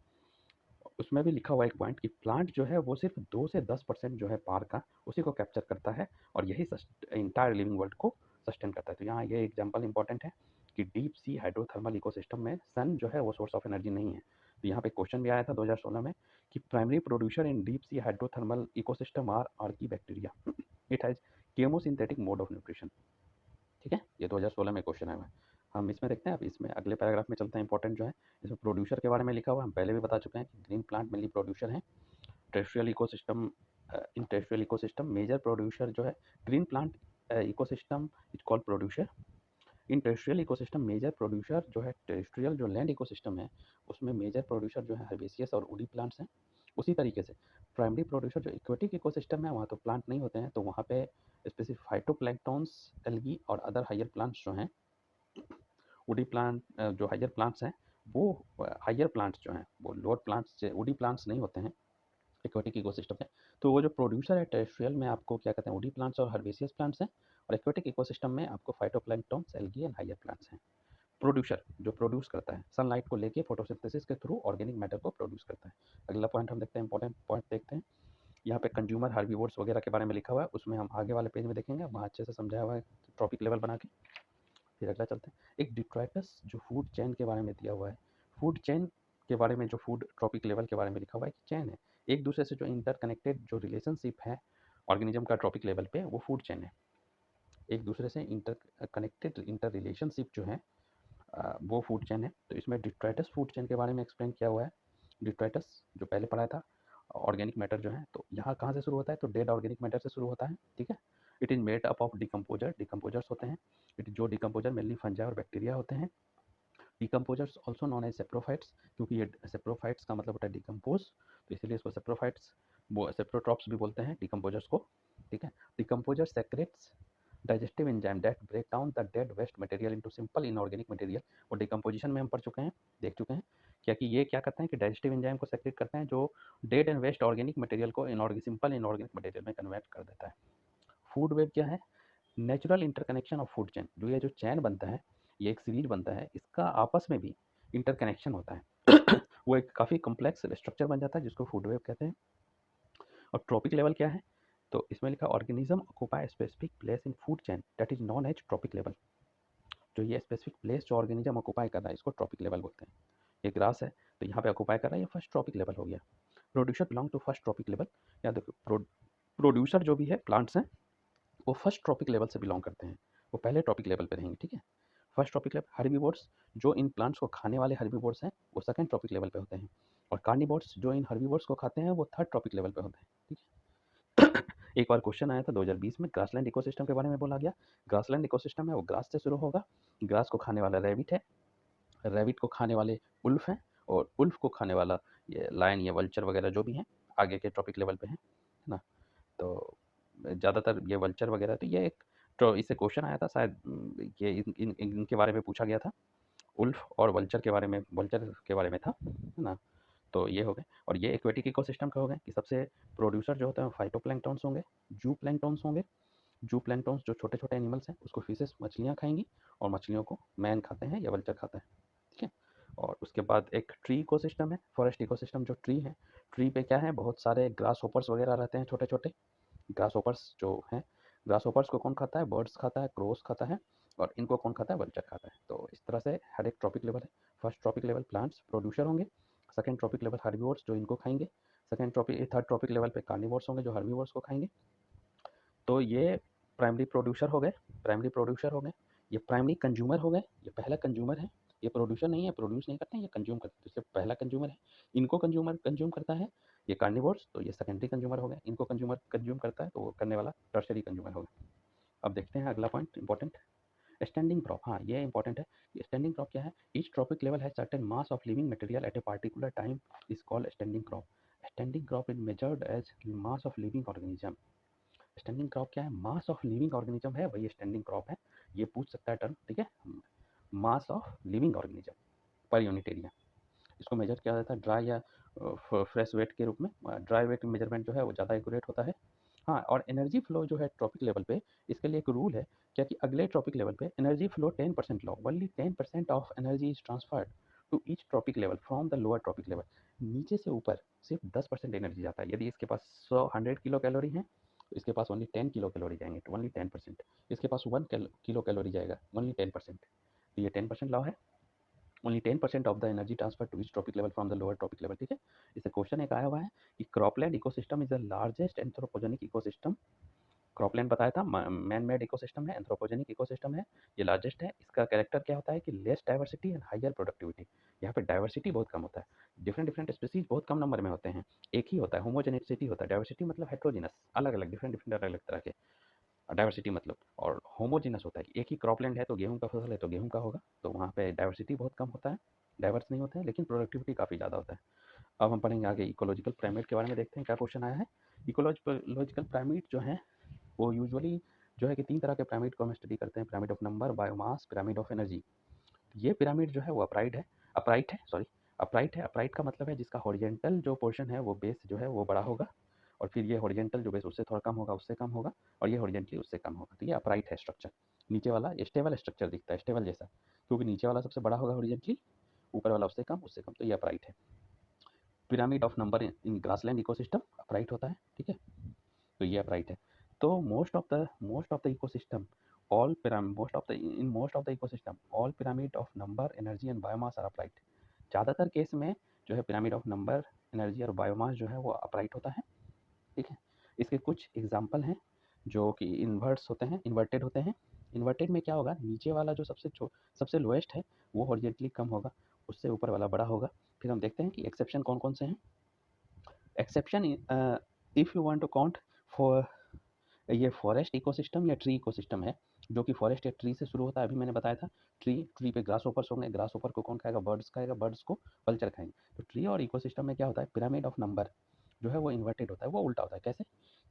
उसमें भी लिखा हुआ एक पॉइंट कि प्लांट जो है वो सिर्फ 2 से 10% जो है पार का उसी को कैप्चर करता है, और यही इंटायर लिविंग वर्ल्ड को सस्टेन करता है। तो यहाँ ये एग्जांपल इंपॉर्टेंट है कि डीप सी हाइड्रोथर्मल इकोसिस्टम में सन जो है वो सोर्स ऑफ एनर्जी नहीं है। तो यहाँ पे क्वेश्चन भी आया था 2016 में कि primary producer in deep sea hydrothermal ecosystem are archaebacteria, it has chemosynthetic mode of nutrition. ठीक है, ये 2016 में क्वेश्चन आया हुआ है। हम इसमें देखते हैं, अब इसमें अगले पैराग्राफ में चलते हैं। इंपॉर्टेंट जो है इसमें प्रोड्यूसर के बारे में लिखा हुआ है, हम पहले भी बता चुके हैं कि ग्रीन प्लांट मेनली प्रोड्यूसर हैं। Terrestrial ecosystem, in terrestrial ecosystem major producer जो है green plant ecosystem is called producer. In terrestrial ecosystem major producer जो है टेरेस्ट्रियल जो लैंड इकोसिस्टम है उसमें मेजर प्रोड्यूसर जो है हर्बेसियस और वुडी प्लांट्स हैं। उसी तरीके से प्राइमरी प्रोड्यूसर जो एक्वेटिक इकोसिस्टम है वहाँ तो प्लांट नहीं होते हैं, तो वहाँ पे स्पेसिफिक फाइटोप्लैंक्टन्स, एल्गी और अदर हायर प्लांट्स जो हैं, वुडी प्लांट जो हायर प्लांट्स हैं वो हायर प्लांट्स जो हैं वो लोअर प्लांट्स से वुडी प्लांट्स नहीं होते हैं एक्वेटिक इकोसिस्टम में। तो वो जो प्रोड्यूसर है टेरेस्ट्रियल में आपको क्या कहते हैं, वुडी प्लांट्स और हर्बेसियस प्लांट्स हैं, और एक्वेटिक इकोसिस्टम में आपको phytoplanktons, algae and higher plants हैं। प्रोड्यूसर जो प्रोड्यूस करता है सनलाइट को लेके फोटोसिंथेसिस के थ्रू ऑर्गेनिक मैटर को प्रोड्यूस करता है। अगला पॉइंट हम देखते हैं, इंपॉर्टेंट पॉइंट देखते हैं। यहाँ पे कंज्यूमर हार्बीवोर्स वगैरह के बारे में लिखा हुआ है, उसमें हम आगे वाले पेज में देखेंगे, वहाँ अच्छे से समझाया हुआ है टॉपिक लेवल बना के। फिर अगला चलते हैं, एक डिट्राइटस जो फूड चेन के बारे में दिया हुआ है। फूड चेन के बारे में जो फूड ट्रॉपिक लेवल के बारे में लिखा हुआ है कि चेन है एक दूसरे से जो इंटरकनेक्टेड जो रिलेशनशिप है ऑर्गेनिज्म का ट्रॉपिक लेवल पे, वो फूड चेन है। एक दूसरे से इंटरकनेक्टेड इंटर रिलेशनशिप जो है वो फूड चेन है। तो इसमें डिट्राइटस फूड चेन के बारे में एक्सप्लेन किया हुआ है। डिट्राइटस जो पहले पढ़ा था, ऑर्गेनिक मैटर जो है, तो यहाँ कहाँ से शुरू होता है, तो डेड ऑर्गेनिक मैटर से शुरू होता है। ठीक है, it is made up of decomposer, decomposers होते हैं। इट जो डिकम्पोजर मेनली फंजा और बैक्टीरिया होते हैं। Decomposers also known as saprophytes, क्योंकि ये सेप्रोफाइट्स का मतलब होता है डिकम्पोज, तो इसलिए इसको सेप्रोफाइट्स, वो सेप्रोट्रॉप्स भी बोलते हैं डिकम्पोजर्स को। ठीक है, decomposer secretes digestive enzyme that break down the dead waste material into simple inorganic material. और डिकम्पोजिशन में हम पढ़ चुके हैं, देख चुके हैं क्या कि ये क्या करते हैं कि डाइजेस्टिव एंजाइम को सेक्रेट करते हैं जो dead and waste organic material को सिंपल इनऑर्गेनिक मटेरियल में कन्वर्ट कर देता है। फूड वेब क्या है, natural interconnection of food chain. जो ये जो चैन बनता है, ये एक सीरीज बनता है, इसका आपस में भी इंटरकनेक्शन होता है वो एक काफ़ी कॉम्प्लेक्स स्ट्रक्चर बन जाता है जिसको फूड वेब कहते हैं। और ट्रॉपिक लेवल क्या है, तो इसमें लिखा organism occupy specific place in food chain that is known as trophic level. जो ये स्पेसिफिक प्लेस जो ऑर्गेनिज्म ऑक्यूपाई कर रहा है इसको ट्रॉपिक लेवल बोलते हैं। ये ग्रास है तो यहाँ पे ऑक्यूपाई कर रहा है, ये फर्स्ट ट्रॉपिक लेवल हो गया। Producer belong to first trophic level. या देखो प्रोड्यूसर जो भी है प्लांट्स हैं वो फर्स्ट ट्रॉपिक लेवल से बिलोंग करते हैं, वो पहले ट्रॉपिक लेवल पे रहेंगे। ठीक है, फर्स्ट ट्रॉपिक लेवल। हर्बीवोर्स जो इन प्लांट्स को खाने वाले हर्बीवोर्स हैं वो सेकंड ट्रॉपिक लेवल पे होते हैं, और कार्निवोर्स जो इन हर्बीवोर्स को खाते हैं वो थर्ड ट्रॉपिक लेवल पे होते हैं। ठीक है एक बार क्वेश्चन आया था 2020 में, ग्रासलैंड इकोसिस्टम के बारे में बोला गया। ग्रासलैंड इकोसिस्टम है वो ग्रास से शुरू होगा, ग्रास को खाने वाला रैबिट है, रैबिट को खाने वाले उल्फ हैं, और उल्फ को खाने वाला ये लायन या वल्चर वगैरह जो भी हैं आगे के ट्रॉपिक लेवल पे हैं, है ना। तो ज़्यादातर ये वल्चर वगैरह, तो ये एक तो इससे क्वेश्चन आया था शायद, ये इनके बारे में पूछा गया था, उल्फ और वल्चर के बारे में था, है ना। तो ये हो गए, और ये एक्वेटिक इकोसिस्टम का हो गए कि सबसे प्रोड्यूसर जो होते हैं फाइटोप्लैंक्टन्स होंगे, जू प्लैंक्टन्स होंगे। जू प्लैंक्टन्स जो छोटे छोटे एनिमल्स हैं उसको फिशेस मछलियाँ खाएंगी, और मछलियों को मैन खाते हैं या वल्चर खाता है। ठीक है, और उसके बाद एक ट्री इकोसिस्टम है, फॉरेस्ट इकोसिस्टम जो ट्री है, ट्री पे क्या है, बहुत सारे ग्रास होपर्स वगैरह रहते हैं, छोटे छोटे ग्रास होपर्स जो हैं। ग्रास होपर्स को कौन खाता है, बर्ड्स खाता है, क्रोस खाता है, और इनको कौन खाता है, वल्चर खाता है। तो इस तरह से हर एक ट्रॉपिक लेवल है। First trophic level plants producer होंगे, सेकंड ट्रॉपिक लेवल हर्बीवोर्स जो इनको खाएंगे, थर्ड ट्रॉपिक लेवल पे कार्निवोर्स होंगे जो हर्बीवोर्स को खाएंगे। तो ये प्राइमरी प्रोड्यूसर हो गए, प्राइमरी प्रोड्यूसर हो गए। ये प्राइमरी कंज्यूमर हो गए, ये पहला कंज्यूमर है। ये प्रोड्यूसर नहीं है, प्रोड्यूस नहीं करते हैं, ये कंज्यूम करते हैं, इससे पहला कंज्यूमर है। इनको कंज्यूमर कंज्यूम करता है ये कार्निवोर्स, तो ये सेकेंडरी कंज्यूमर हो गए। इनको कंज्यूमर कंज्यूम करता है तो वो करने वाला टर्शरी कंज्यूमर हो गया। अब देखते हैं अगला पॉइंट इंपॉर्टेंट, स्टैंडिंग क्रॉप। हाँ ये इंपॉर्टेंट है। स्टैंडिंग क्रॉप क्या है, each trophic level has certain mass of living material at a particular time is called standing crop. Standing crop is measured as mass of living organism. Standing crop क्या है, मास of living organism है, वही standing crop है। ये पूछ सकता है term, ठीक है, मास of living organism per unit area. इसको मेजर किया जाता है ड्राई या फ्रेश वेट के रूप में। ड्राई वेट मेजरमेंट जो है वो ज़्यादा एक्यूरेट होता है। हाँ, और एनर्जी फ्लो जो है ट्रॉपिक लेवल पे, इसके लिए एक रूल है क्या कि अगले ट्रॉपिक लेवल पे energy flow 10% law, only 10% of energy is transferred to each trophic level from the lower trophic level. नीचे से ऊपर सिर्फ 10% एनर्जी जाता है। यदि इसके पास 100 किलो कैलोरी है तो इसके पास ओनली 10 किलो कैलोरी जाएंगे, ओनली 10%। इसके पास 1 किलो कैलोरी जाएगा, ओनली 10%। तो ये 10% लॉ है, only 10% of the energy transfer to each trophic level from the lower trophic level. ठीक है, इससे क्वेश्चन एक आया हुआ है कि cropland ecosystem is the largest anthropogenic ecosystem. Cropland बताया था मैन मेड इकोसिस्टम है, एंथ्रोपोजेनिक इकोसिस्टम है, ये लार्जेस्ट है। इसका कैरेक्टर क्या होता है कि less diversity and higher productivity. यहाँ पे डाइवर्सिटी बहुत कम होता है, डिफरेंट डिफरेंट स्पीसीज बहुत कम नंबर में होते हैं, एक ही होता है, होमोजेनिसिटी होता है। डाइवर्सिटी मतलब हेट्रोजिनस, अलग अलग डिफरेंट डिफरेंट अलग अलग तरह के, डाइवर्सिटी मतलब, और होमोजीनस होता है कि एक ही क्रॉपलैंड है तो गेहूं का फसल है तो गेहूं का होगा, तो वहाँ पे डाइवर्सिटी बहुत कम होता है, डाइवर्स नहीं होता है, लेकिन प्रोडक्टिविटी काफ़ी ज़्यादा होता है। अब हम पढ़ेंगे आगे इकोलॉजिकल प्राइमेट के बारे में, देखते हैं क्या क्वेश्चन आया है। इकोलॉजिकल प्राइमेट जो है वो यूजुअली जो है कि 3 तरह के पिरामिड को हम स्टडी करते हैं, pyramid of number, biomass, pyramid of energy. ये पिरामिड जो है वो अपराइट है। अपराइट का मतलब है जिसका हॉरिजेंटल जो पोर्शन है वो बेस जो है वो बड़ा होगा, और फिर ये हॉरिजेंटल जो बेस उससे थोड़ा कम होगा, उससे कम होगा, और ये हॉरिजेंटली उससे कम होगा। तो ये अपराइट है स्ट्रक्चर। नीचे वाला स्टेबल स्ट्रक्चर दिखता है, स्टेबल जैसा, क्योंकि नीचे वाला सबसे बड़ा होगा हॉरिजेंटली, ऊपर वाला उससे कम, तो ये अपराइट है। Pyramid of number in grassland ecosystem upright होता है। ठीक है, तो ये अपराइट है। तो most of the ecosystem all pyramid most of the ecosystem all pyramid of number, energy and biomass are upright. ज़्यादातर केस में जो है पिरामिड ऑफ नंबर, एनर्जी और बायोमास जो है वो अपराइट होता है। ठीक है, इसके कुछ एग्जाम्पल हैं जो कि इन्वर्टेड होते हैं। इन्वर्टेड में क्या होगा, नीचे वाला जो सबसे लोएस्ट है वो हॉरिजेंटली कम होगा, उससे ऊपर वाला बड़ा होगा। फिर हम देखते हैं कि एक्सेप्शन कौन कौन से हैं। Exception, if you want to count for, ये फॉरेस्ट इकोसिस्टम या ट्री इकोसिस्टम है, जो कि फॉरेस्ट या ट्री से शुरू होता है। अभी मैंने बताया था ट्री पे ग्रास ओपर्स होंगे, ग्रास ओपर को कौन खाएगा, बर्ड्स खाएगा, बर्ड्स को पल्चर खाएंगे। तो ट्री और इकोसिस्टम में क्या होता है, पिरामिड ऑफ नंबर जो है वो इन्वर्टेड होता है, वो उल्टा होता है। कैसे?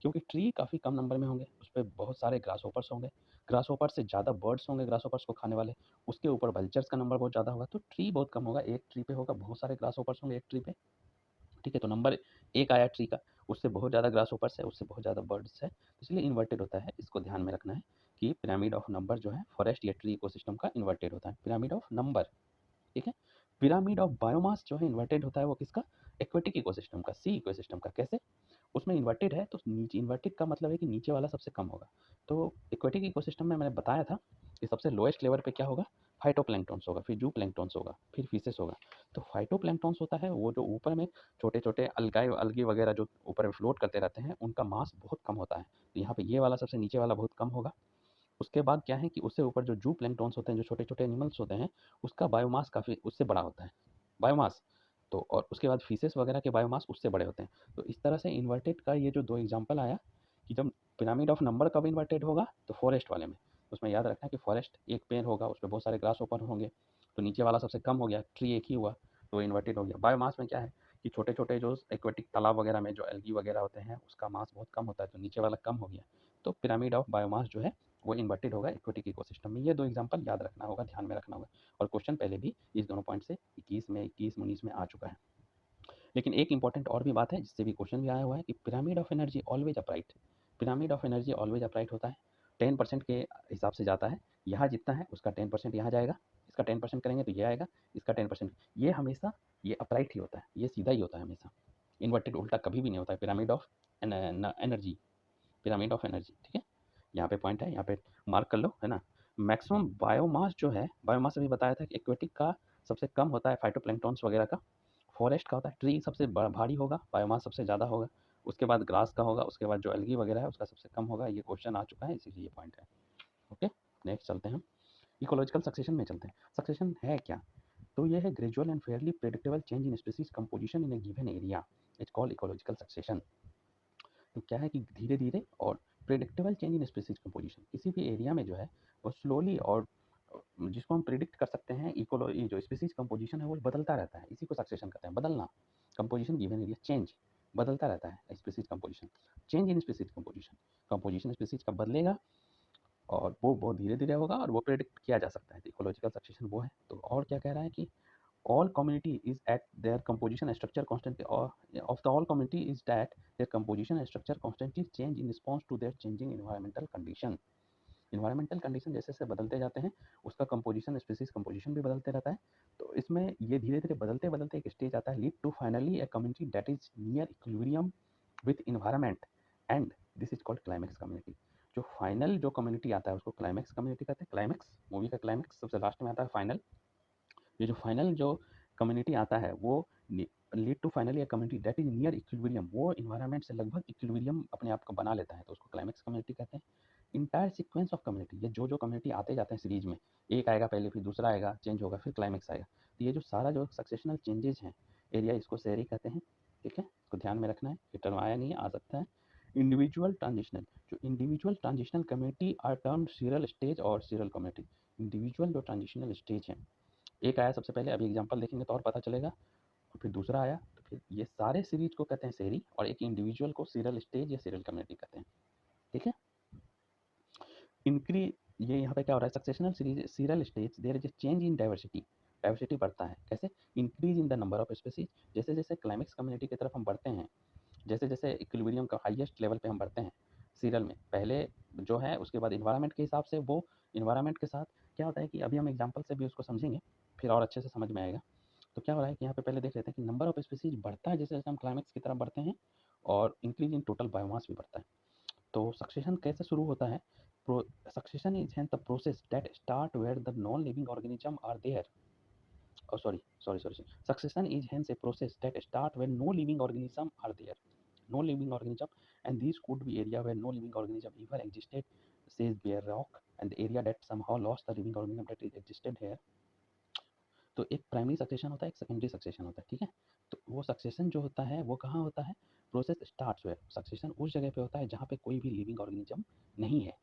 क्योंकि ट्री काफ़ी कम नंबर में होंगे, उस पर बहुत सारे ग्रास ओपर्स होंगे, ग्रास ओपर से ज़्यादा बर्ड्स होंगे ग्रास ओपर्स को खाने वाले, उसके ऊपर वल्चर्स का नंबर बहुत ज़्यादा होगा, तो ट्री बहुत कम होगा, एक ट्री पे होगा, बहुत सारे ग्रास ओपर्स होंगे एक ट्री पे। ठीक है, तो नंबर एक आया ट्री का, उससे बहुत ज़्यादा ग्रास ओपर्स है, उससे बहुत ज़्यादा बर्ड्स है, तो इसलिए इन्वर्टेड होता है। इसको ध्यान में रखना है कि पिरामिड ऑफ नंबर जो है फॉरेस्ट या ट्री इकोसिस्टम का इन्वर्टेड होता है, पिरामिड ऑफ नंबर। ठीक है, पिरामिड ऑफ बायोमास जो है इन्वर्टेड होता है वो किसका, एक्वेटिक इकोसिस्टम का, सी इकोसिस्टम का। कैसे? उसमें इन्वर्टेड है तो नीचे, इन्वर्टेड का मतलब है कि नीचे वाला सबसे कम होगा। तो एक्वेटिक इकोसिस्टम में मैंने बताया था कि सबसे लोएस्ट लेवल पे क्या होगा, फाइटोप्लैंक्टन्स होगा, फिर जूप्लैंक्टन्स होगा, फिर फिशेस होगा। तो फाइटोप्लैंक्टन्स होता है वो जो ऊपर में छोटे छोटे अलगी वगैरह जो ऊपर में फ्लोट करते रहते हैं, उनका मास बहुत कम होता है। तो यहाँ पे ये वाला सबसे नीचे वाला बहुत कम होगा। उसके बाद क्या है कि उससे ऊपर जो जूप्लैंक्टन्स होते हैं, जो छोटे छोटे एनिमल्स होते हैं, उसका बायोमास काफ़ी उससे बड़ा होता है, बायोमास। तो और उसके बाद फिशेस वगैरह के बायोमास उससे बड़े होते हैं। तो इस तरह से इन्वर्टेड का ये जो दो एग्जांपल आया कि जब पिरामिड ऑफ नंबर कब इन्वर्टेड होगा, तो फॉरेस्ट वाले में। उसमें याद रखना कि फॉरेस्ट एक पेड़ होगा, उस पर बहुत सारे ग्रास ओपर होंगे, तो नीचे वाला सबसे कम हो गया, ट्री एक ही हुआ, तो इन्वर्टेड हो गया। बायोमास में क्या है कि छोटे छोटे जो एक्वेटिक तालाब वगैरह में जो एल्गी वगैरह होते हैं, उसका मास बहुत कम होता है, तो नीचे वाला कम हो गया, तो पिरामिड ऑफ बायोमास जो है वो इन्वर्टेड होगा एक्वेटिक इकोसिस्टम में। ये दो एग्जांपल याद रखना होगा, ध्यान में रखना होगा। और क्वेश्चन पहले भी इस दोनों पॉइंट से 21 में आ चुका है। लेकिन एक इंपॉर्टेंट और भी बात है जिससे भी क्वेश्चन भी आया हुआ है कि pyramid of energy always upright. Pyramid of energy always upright होता है, 10% के हिसाब से जाता है। यहाँ जितना है उसका 10% यहाँ जाएगा, इसका 10% करेंगे तो ये आएगा, इसका 10%, ये हमेशा ये अपराइट ही होता है, ये सीधा ही होता है हमेशा। इन्वर्टेड उल्टा कभी भी नहीं होता है। Pyramid of energy, pyramid of energy. ठीक है, यहाँ पे पॉइंट है, यहाँ पे मार्क कर लो, है ना। मैक्सिमम बायोमास जो है, बायोमास अभी बताया था कि एक्वेटिक का सबसे कम होता है, फाइटोप्लैंक्टन्स वगैरह का। फॉरेस्ट का होता है, ट्री सबसे भारी होगा, बायोमास सबसे ज़्यादा होगा, उसके बाद ग्रास का होगा, उसके बाद जो एल्गी वगैरह है उसका सबसे कम होगा। ये क्वेश्चन आ चुका है, इसीलिए ये पॉइंट है। ओके, नेक्स्ट चलते हैं, इकोलॉजिकल सक्सेशन में चलते हैं। सक्सेशन है क्या? तो ये है gradual and Fairlie predictable change in species composition in A given area, it's called ecological succession. तो क्या है कि धीरे धीरे और predictable change in species composition, किसी भी एरिया में जो है वो स्लोली और जिसको हम प्रिडिक्ट कर सकते हैं, इकोलॉजी जो स्पीसीज कंपोजिशन है वो बदलता रहता है, इसी को सक्सेशन कहते हैं, बदलना। कंपोजिशन गिवन एरिया चेंज, बदलता रहता है species composition, change in species composition, composition species का बदलेगा और वो बहुत धीरे धीरे होगा और वो प्रेडिक्ट किया जा सकता है। इकोलॉजिकल सक्सेशन वो है। तो और क्या कह रहा है कि all community is at their composition and structure constantly, or of the all community is that their composition and structure constantly change in response to their changing environmental condition। environmental condition जैसे जैसे बदलते जाते हैं उसका composition species composition भी बदलते रहता है। तो इसमें ये धीरे धीरे बदलते बदलते एक स्टेज आता है, lead to finally a community that is near equilibrium with environment and this is called climax community. जो फाइनल जो कम्युनिटी आता है उसको क्लाइमेक्स कम्युनिटी कहते हैं। क्लाइमेक्स मूवी का क्लाइमेक्स सबसे लास्ट में आता है फाइनल। ये जो फाइनल जो कम्युनिटी आता है वो lead to finally a community that is near equilibrium, वो इन्वायरमेंट से लगभग इक्विलिब्रियम अपने आप को बना लेता है, तो उसको क्लाइमेक्स कम्युनिटी कहते हैं। इंटायर सीक्वेंस ऑफ कम्युनिटी, ये जो कम्युनिटी आते जाते हैं सीरीज में, एक आएगा पहले, फिर दूसरा आएगा, चेंज होगा, फिर क्लाइमेक्स आएगा, तो ये जो सारा जो सक्सेशनल चेंजेस हैं एरिया, इसको सेरी कहते हैं। ठीक है, इसको ध्यान में रखना है, ये टर्म आया नहीं है, आ सकता है। इंडिविजुअल ट्रांजिशनल, जो individual transitional community are termed serial stage और सीरियल कम्युनिटी। इंडिविजुअल जो ट्रांजिशनल स्टेज है, एक आया सबसे पहले, अभी एग्जांपल देखेंगे तो और पता चलेगा, और फिर दूसरा आया, तो फिर ये सारे सीरीज को कहते हैं सेरी, और एक इंडिविजुअल को सीरियल स्टेज या सीरियल कम्युनिटी कहते हैं। ठीक है, इंक्रीज, ये यहाँ पे क्या हो रहा है, successional series serial stage there is a change in diversity, diversity बढ़ता है कैसे, increase in the number of species, जैसे जैसे क्लाइमेक्स कम्युनिटी की तरफ हम बढ़ते हैं, जैसे जैसे इक्विलिब्रियम का हाईएस्ट लेवल पे हम बढ़ते हैं सीरियल में, पहले जो है उसके बाद इन्वायरमेंट के हिसाब से, वो इन्वायरमेंट के साथ क्या होता है कि अभी हम एग्जांपल से भी उसको समझेंगे, फिर और अच्छे से समझ में आएगा। तो क्या हो रहा है कि यहाँ पे पहले देख लेते हैं कि नंबर ऑफ स्पीसीज बढ़ता है जैसे जैसे हम क्लाइमेक्स की तरफ बढ़ते हैं, और इंक्रीज इन टोटल बायोमास भी बढ़ता है। तो सक्सेशन कैसे शुरू होता है, succession is the process that start where the non living organism are there, oh sorry, succession is hence a process that start when no living organism are there, no living organism, and these could be area where no living organism ever existed, says bare rock, and the area that somehow lost the living organism that is existed here। तो एक primary succession होता है, एक secondary succession होता है। ठीक है, तो वो सक्सेशन जो होता है वो कहाँ होता है, प्रोसेस स्टार्ट्स वेयर, सक्सेशन उस जगह पे होता है जहाँ पे कोई भी लिविंग ऑर्गेनिज्म नहीं है,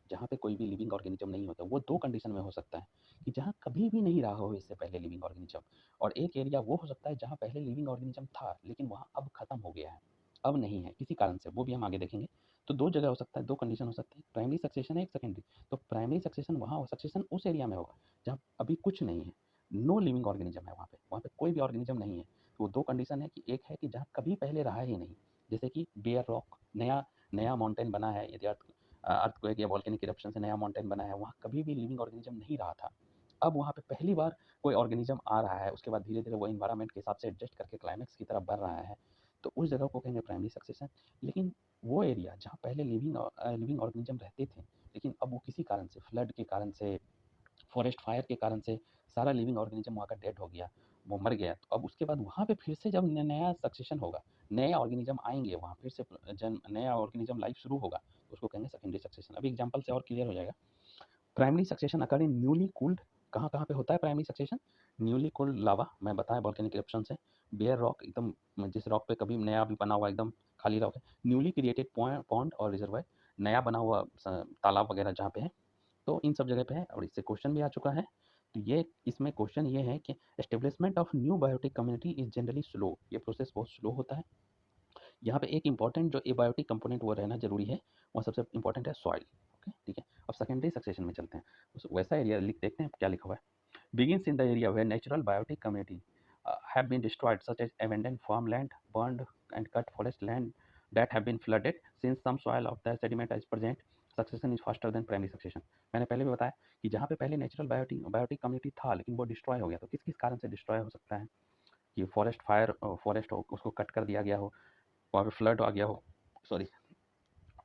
जहाँ पे कोई भी लिविंग ऑर्गेनिज्म नहीं होता। वो दो कंडीशन में हो सकता है कि जहाँ कभी भी नहीं रहा हो इससे पहले लिविंग ऑर्गेनिज्म, और एक एरिया वो हो सकता है जहाँ पहले लिविंग ऑर्गेनिज्म था लेकिन वहाँ अब खत्म हो गया है, अब नहीं है किसी कारण से, वो भी हम आगे देखेंगे। तो दो जगह हो सकता है, दो कंडीशन हो सकती है, प्राइमरी सक्सेशन है, एक सेकेंडरी। तो प्राइमरी सक्सेशन वहाँ, सक्सेशन उस एरिया में होगा जहाँ अभी कुछ नहीं है, नो लिविंग ऑर्गेनिज्म है, वहाँ पे कोई भी ऑर्गेनिज्म नहीं है। तो दो कंडीशन है कि एक है कि जहाँ कभी पहले रहा ही नहीं, जैसे कि बेयर रॉक, नया नया माउंटेन बना है, यदि अर्थक्वेक या वोल्केनिक इरप्शन से नया माउंटेन बना है, वहाँ कभी भी लिविंग ऑर्गेनिज्म नहीं रहा था, अब वहाँ पे पहली बार कोई ऑर्गेनिज्म आ रहा है, उसके बाद धीरे धीरे वो इन्वायरमेंट के हिसाब से एडजस्ट करके क्लाइमेक्स की तरफ बढ़ रहा है, तो उस जगह को कहेंगे प्राइमरी सक्सेशन। लेकिन वो एरिया जहाँ पहले लिविंग ऑर्गेनिज्म रहते थे, लेकिन अब वो किसी कारण से, फ्लड के कारण से, फॉरेस्ट फायर के कारण से सारा लिविंग ऑर्गेनिज्म वहाँ का डेड हो गया, वो मर गया, तो अब उसके बाद वहाँ पे फिर से जब नया सक्सेशन होगा, नए ऑर्गेनिज्म आएंगे, वहाँ फिर से नया ऑर्गेनिज्म लाइफ शुरू होगा, तो उसको कहेंगे सेकेंडरी सक्सेशन। अभी एग्जाम्पल से और क्लियर हो जाएगा। प्राइमरी सक्सेशन अकर इन न्यूली कूल्ड, कहाँ कहाँ पे होता है प्राइमरी सक्सेशन, न्यूली कूल्ड लावा, मैं बताया वोल्केनिक इरप्शन से, बेयर रॉक, एकदम जिस रॉक पे कभी नया भी बना हुआ एकदम खाली रॉक है, न्यूली क्रिएटेड पॉन्ड और रिजर्वायर, नया बना हुआ तालाब वगैरह जहाँ पे है, तो इन सब जगह पे है, और इससे क्वेश्चन भी आ चुका है। तो ये इसमें क्वेश्चन ये है कि establishment of new biotic community is generally slow, ये प्रोसेस बहुत स्लो होता है। यहाँ पे एक इंपॉर्टेंट जो एबायोटिक कंपोनेंट वो रहना जरूरी है, वो सबसे इंपॉर्टेंट है सॉइल। ओके, ठीक है, अब सेकेंडरी सक्सेशन में चलते हैं, वैसा एरिया लिख देखते हैं क्या लिखा हुआ है। begins in the area where natural biotic community have been destroyed, such as abandoned farmland, burned and cut forest land that have been flooded, since some soil of the sediment is present, succession is faster than primary succession। मैंने पहले भी बताया कि जहाँ पे पहले natural biotic community था लेकिन वो डिस्ट्रॉय हो गया, तो किस किस कारण से डिस्ट्रॉय हो सकता है, कि फॉरेस्ट फायर, फॉरेस्ट हो उसको कट कर दिया गया हो, वहाँ पे फ्लड आ गया हो, सॉरी,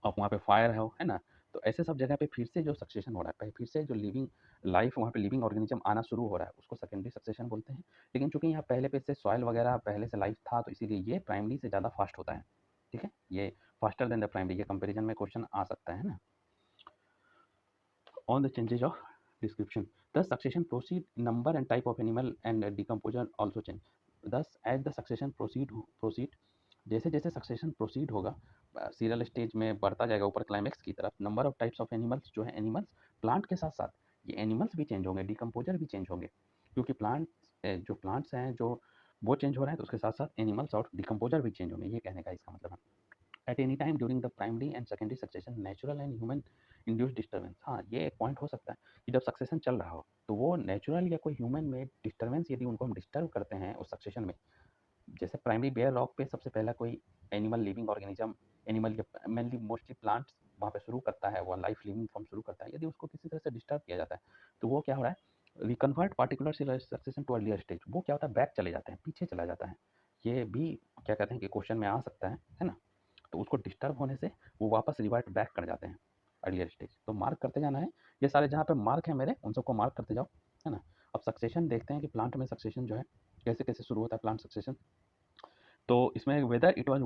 और वहाँ पे फायर है ना, तो ऐसे सब जगह पे फिर से जो सक्सेशन हो रहा है, फिर से जो लिविंग लाइफ, वहाँ पे लिविंग ऑर्गेनिज्म आना शुरू हो रहा है, उसको सेकेंडरी सक्सेशन बोलते हैं। लेकिन चूंकि यहाँ पहले पे से सॉइल वगैरह पहले से लाइफ था, तो इसीलिए ये प्राइमरी से ज़्यादा फास्ट होता है। ठीक है, ये फास्टर देन द प्राइमरी, ये कंपेरिजन में क्वेश्चन आ सकता है ना। On the changes of description, thus succession proceed, number and type of animal and decomposition also change। thus as the succession proceed, जैसे जैसे सक्सेशन प्रोसीड होगा, सीरियल स्टेज में बढ़ता जाएगा ऊपर क्लाइमेक्स की तरफ, number of types of animals, जो है एनिमल्स, प्लांट के साथ साथ ये एनिमल्स भी चेंज होंगे, डिकम्पोजर भी चेंज होंगे, क्योंकि जो प्लांट्स हैं जो वो चेंज हो रहे हैं, तो उसके साथ साथ एनिमल्स और डिकम्पोजर भी चेंज होंगे, ये कहने का इसका मतलब है। At any time during the primary and secondary succession natural and human induce disturbance, हाँ ये एक पॉइंट हो सकता है कि जब सक्सेशन चल रहा हो तो वो नेचुरल या कोई ह्यूमन में डिस्टर्बेंस, यदि उनको हम डिस्टर्ब करते हैं उस सक्सेशन में, जैसे प्राइमरी बेयर रॉक पे सबसे पहला कोई एनिमल लिविंग ऑर्गेनिज्म, एनिमल या मेनली मोस्टली प्लांट्स वहाँ पे शुरू करता है, वो लाइफ लिविंग फॉर्म शुरू करता है, यदि उसको किसी तरह से डिस्टर्ब किया जाता है, तो वो क्या हो रहा है, reconvert particular succession to earlier stage, वो क्या होता है, बैक चले जाते हैं, पीछे चला जाता है। ये भी क्या कहते हैं कि क्वेश्चन में आ सकता है ना। तो उसको डिस्टर्ब होने से वो वापस रिवर्ट बैक कर जाते हैं अर्लियर स्टेज। तो मार्क करते जाना है, ये सारे जहाँ पे मार्क है मेरे उन सबको मार्क करते जाओ, है ना। अब सक्सेशन देखते हैं कि प्लांट में सक्सेशन जो है कैसे कैसे शुरू होता है प्लांट सक्सेशन। तो इसमें whether it was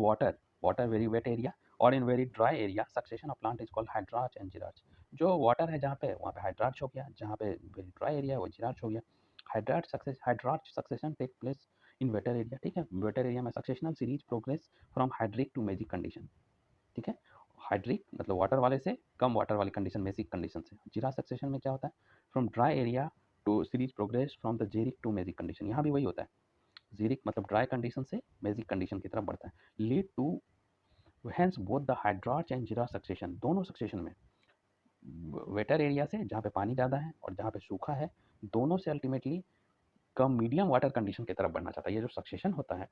water very wet area और in very dry area succession of plant is called hydrarch and xerarch. जो वाटर है जहाँ पे वहाँ पे हाइड्रार्च हो गया, जहाँ पे वेरी ड्राई एरिया है वो जिरार्च हो गया। Hydrarch succession take place in wetter area, ठीक है। वेटर एरिया में successional series progress from hydric to mesic condition, ठीक है। हाइड्रिक मतलब वाटर वाले से कम वाटर वाली कंडीशन, मेसिक कंडीशन से। जिरा सक्सेशन में क्या होता है, from dry area to series progress from the xeric to mesic condition. यहाँ भी वही होता है, जीरिक मतलब ड्राई कंडीशन से बेसिक कंडीशन की तरफ बढ़ता है। Lead to hence both the hydrarch and xero succession, दोनों सक्सेशन में वेटर एरिया से जहाँ पे पानी ज़्यादा है और जहाँ पे सूखा है, दोनों से अल्टीमेटली कम मीडियम वाटर कंडीशन की तरफ बढ़ना चाहता है। ये जो सक्सेशन होता है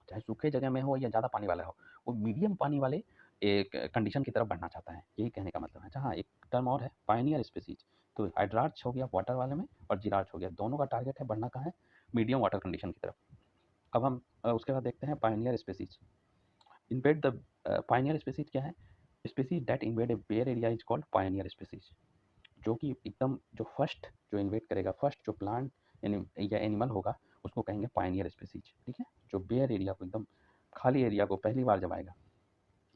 चाहे सूखे जगह में हो या ज़्यादा पानी वाला हो, वो मीडियम पानी वाले एक कंडीशन की तरफ बढ़ना चाहता है, यही कहने का मतलब है। जहाँ एक टर्म और है पायनियर स्पीसीज, तो हाइड्रार्च हो गया वाटर वाले में और जिरार्च हो गया, दोनों का टारगेट है बढ़ना कहाँ है, मीडियम वाटर कंडीशन की तरफ। अब हम उसके बाद देखते हैं pioneer species. Invade the pioneer species क्या है, species that invade a bare area is called pioneer species. जो कि एकदम जो फर्स्ट जो इन्वेड करेगा, फर्स्ट जो प्लांट या एनिमल होगा उसको कहेंगे पायनियर स्पीसीज, ठीक है। जो बेयर एरिया को एकदम खाली एरिया को पहली बार जब आएगा।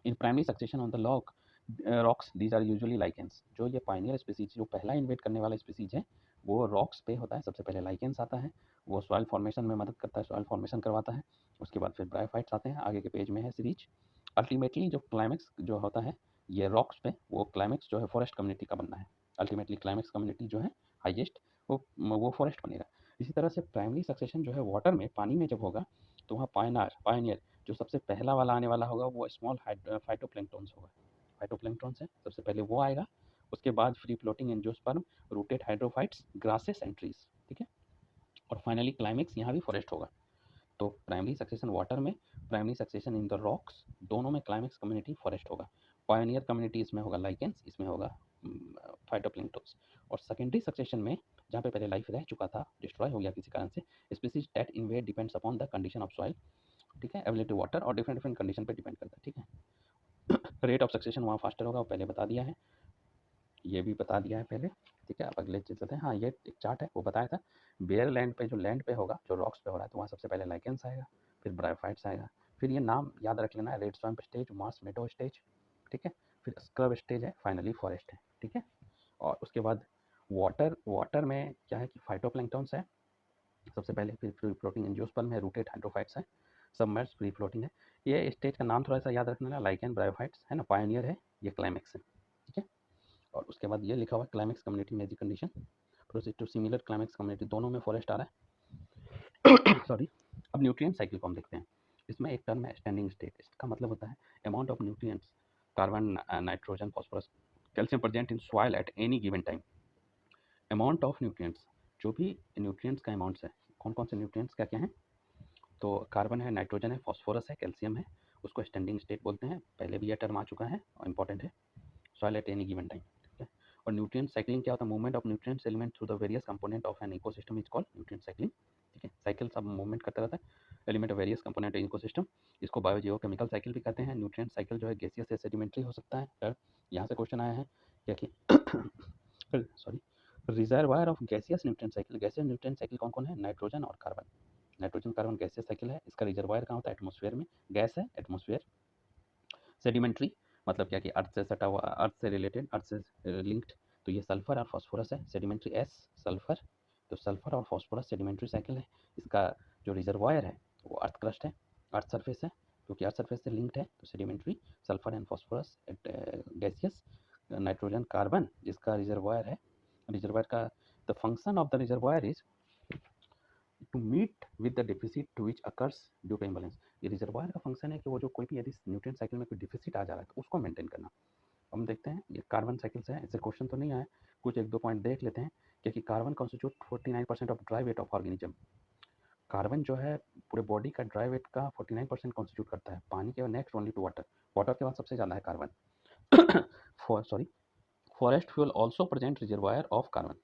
In primary succession on the lock rocks these are usually lichens. जो ये पायनियर स्पीसीज जो पहला इन्वेट करने वाला स्पीसीज है वो रॉक्स पे होता है, सबसे पहले लाइकेंस आता है, वो सॉइल फॉर्मेशन में मदद करता है, सॉइल फॉर्मेशन करवाता है। उसके बाद फिर ब्रायोफाइट्स आते हैं, आगे के पेज में है सीरीज। अल्टीमेटली जो क्लाइमेक्स जो होता है ये रॉक्स पे, वो क्लाइमेक्स जो है फॉरेस्ट कम्युनिटी का बनना है। अल्टीमेटली क्लाइमेक्स कम्युनिटी जो है हाइएस्ट, वो फॉरेस्ट बनेगा। इसी तरह से प्राइमरी सक्सेशन जो है वाटर में, पानी में जब होगा तो वहाँ पायनियर जो सबसे पहला वाला आने वाला होगा वो स्मॉल फाइटोप्लैंक्टन्स होगा। फाइटोप्लैंक्टन्स है सबसे पहले वो आएगा, उसके बाद free floating angiosperm, rooted hydrophytes, grasses and trees, ठीक है। और फाइनली क्लाइमेक्स यहाँ भी फॉरेस्ट होगा। तो प्राइमरी सक्सेशन वाटर में, primary succession in the rocks, दोनों में क्लाइमेक्स कम्युनिटी फॉरेस्ट होगा। पायनियर कम्युनिटी इसमें होगा लाइकेंस, इसमें होगा फाइटोप्लैंक्टन्स। और सेकेंडरी सक्सेशन में जहाँ पे पहले लाइफ रह चुका था, डिस्ट्रॉय हो गया किसी कारण से, species that invade depends upon the condition of soil, ठीक है, अवेलेबिलिटी वाटर और डिफरेंट डिफरेंट कंडीशन पे डिपेंड करता है, ठीक है। रेट ऑफ सक्सेशन वहाँ फास्टर होगा, वो पहले बता दिया है, ये भी बता दिया है पहले, ठीक है। अब अगले चलते हैं। हाँ, ये एक चार्ट है वो बताया था। बेयर लैंड पे, जो लैंड पे होगा, जो रॉक्स पे हो रहा है, तो वहाँ सबसे पहले लाइकेंस आएगा, फिर ब्रायोफाइट्स आएगा, फिर ये नाम याद रख लेना है, रेड स्वैम्प स्टेज, मार्स मेडो स्टेज, ठीक है, फिर स्क्रब स्टेज है, फाइनली फॉरेस्ट है, ठीक है। और उसके बाद वाटर में क्या है कि फाइटोप्लैंक्टन्स है सबसे पहले, फिर फ्री फ्लोटिंग एंजियोस्पर्म है, रूटेड हाइड्रोफाइट्स है, सबमर्ज फ्री फ्लोटिंग है। ये स्टेज का नाम थोड़ा सा याद रखना है, लाइकेन, ब्रायोफाइट्स है ना, पायनियर है, ये क्लाइमेक्स है, ठीक है। और उसके बाद ये लिखा हुआ है climax community mesic condition, proceed to similar climax community, दोनों में फॉरेस्ट आ रहा है। सॉरी। अब न्यूट्रिएंट साइकिल को हम देखते हैं। इसमें एक टर्म है स्टैंडिंग स्टेट, इसका मतलब होता है amount of nutrients, carbon, nitrogen, phosphorus, calcium present in soil at any given time. Amount of nutrients, जो भी न्यूट्रिएंट्स का अमाउंट्स है, कौन कौन से न्यूट्रिएंट्स क्या क्या हैं, तो कार्बन है, नाइट्रोजन है, फॉस्फोरस है, कैल्शियम है, उसको स्टैंडिंग स्टेट बोलते हैं। पहले भी यह टर्म आ चुका है और इंपॉर्टेंट है, soil at any given time, ठीक है। और न्यूट्रिएंट साइक्लिंग क्या होता है, movement of nutrients element through the various component of an ecosystem is called nutrient cycling, ठीक है। साइकिल सब मूवमेंट करता रहता है, element of various component ecosystem, इसको बायोजियोकेमिकल साइकिल भी कहते हैं। न्यूट्रिएंट साइकिल जो है गैसियस से सेडिमेंट्री हो सकता है। यहाँ से क्वेश्चन आया है क्या कि sorry, reservoir of gaseous nutrient cycle, gaseous nutrient cycle कौन कौन है, नाइट्रोजन और carbon. Nitrogen carbon gaseous cycle है, इसका रिजर्वायर कहाँ होता है, एटमॉस्फेयर में, गैस है एटमॉस्फेयर। सेडिमेंट्री मतलब क्या कि अर्थ से सटा हुआ, अर्थ से रिलेटेड, अर्थ से लिंक्ड, तो ये सल्फर और फॉस्फोरस है, सेडिमेंट्री एस सल्फर, तो सल्फर और फॉस्फोरस सेडिमेंट्री साइकिल है। इसका जो रिजर्वायर है वो अर्थ क्रस्ट है, अर्थ सरफेस है, क्योंकि अर्थ सरफेस से लिंक्ड है, तो sedimentary, sulphur and phosphorus gaseous, nitrogen carbon, जिसका रिजर्वायर है, रिजर्वायर का the function of the reservoir is to meet with the deficit to which occurs due to imbalance. ये reservoir का फंक्शन है कि वो जो कोई भी यदि न्यूट्रिएंट साइकिल में कोई डिफिसिट आ जा रहा है तो उसको मेंटेन करना। हम देखते हैं ये कार्बन साइकिल से है, ऐसे क्वेश्चन तो नहीं आए, कुछ एक दो पॉइंट देख लेते हैं। क्योंकि carbon constitute 49% of dry weight of organism. Carbon जो है पूरे बॉडी का ड्राई वेट का 49% कॉन्स्टिट्यूट करता है, पानी के next only to water, water के बाद सबसे ज़्यादा है carbon. Sorry, forest fuel also present reservoir of carbon.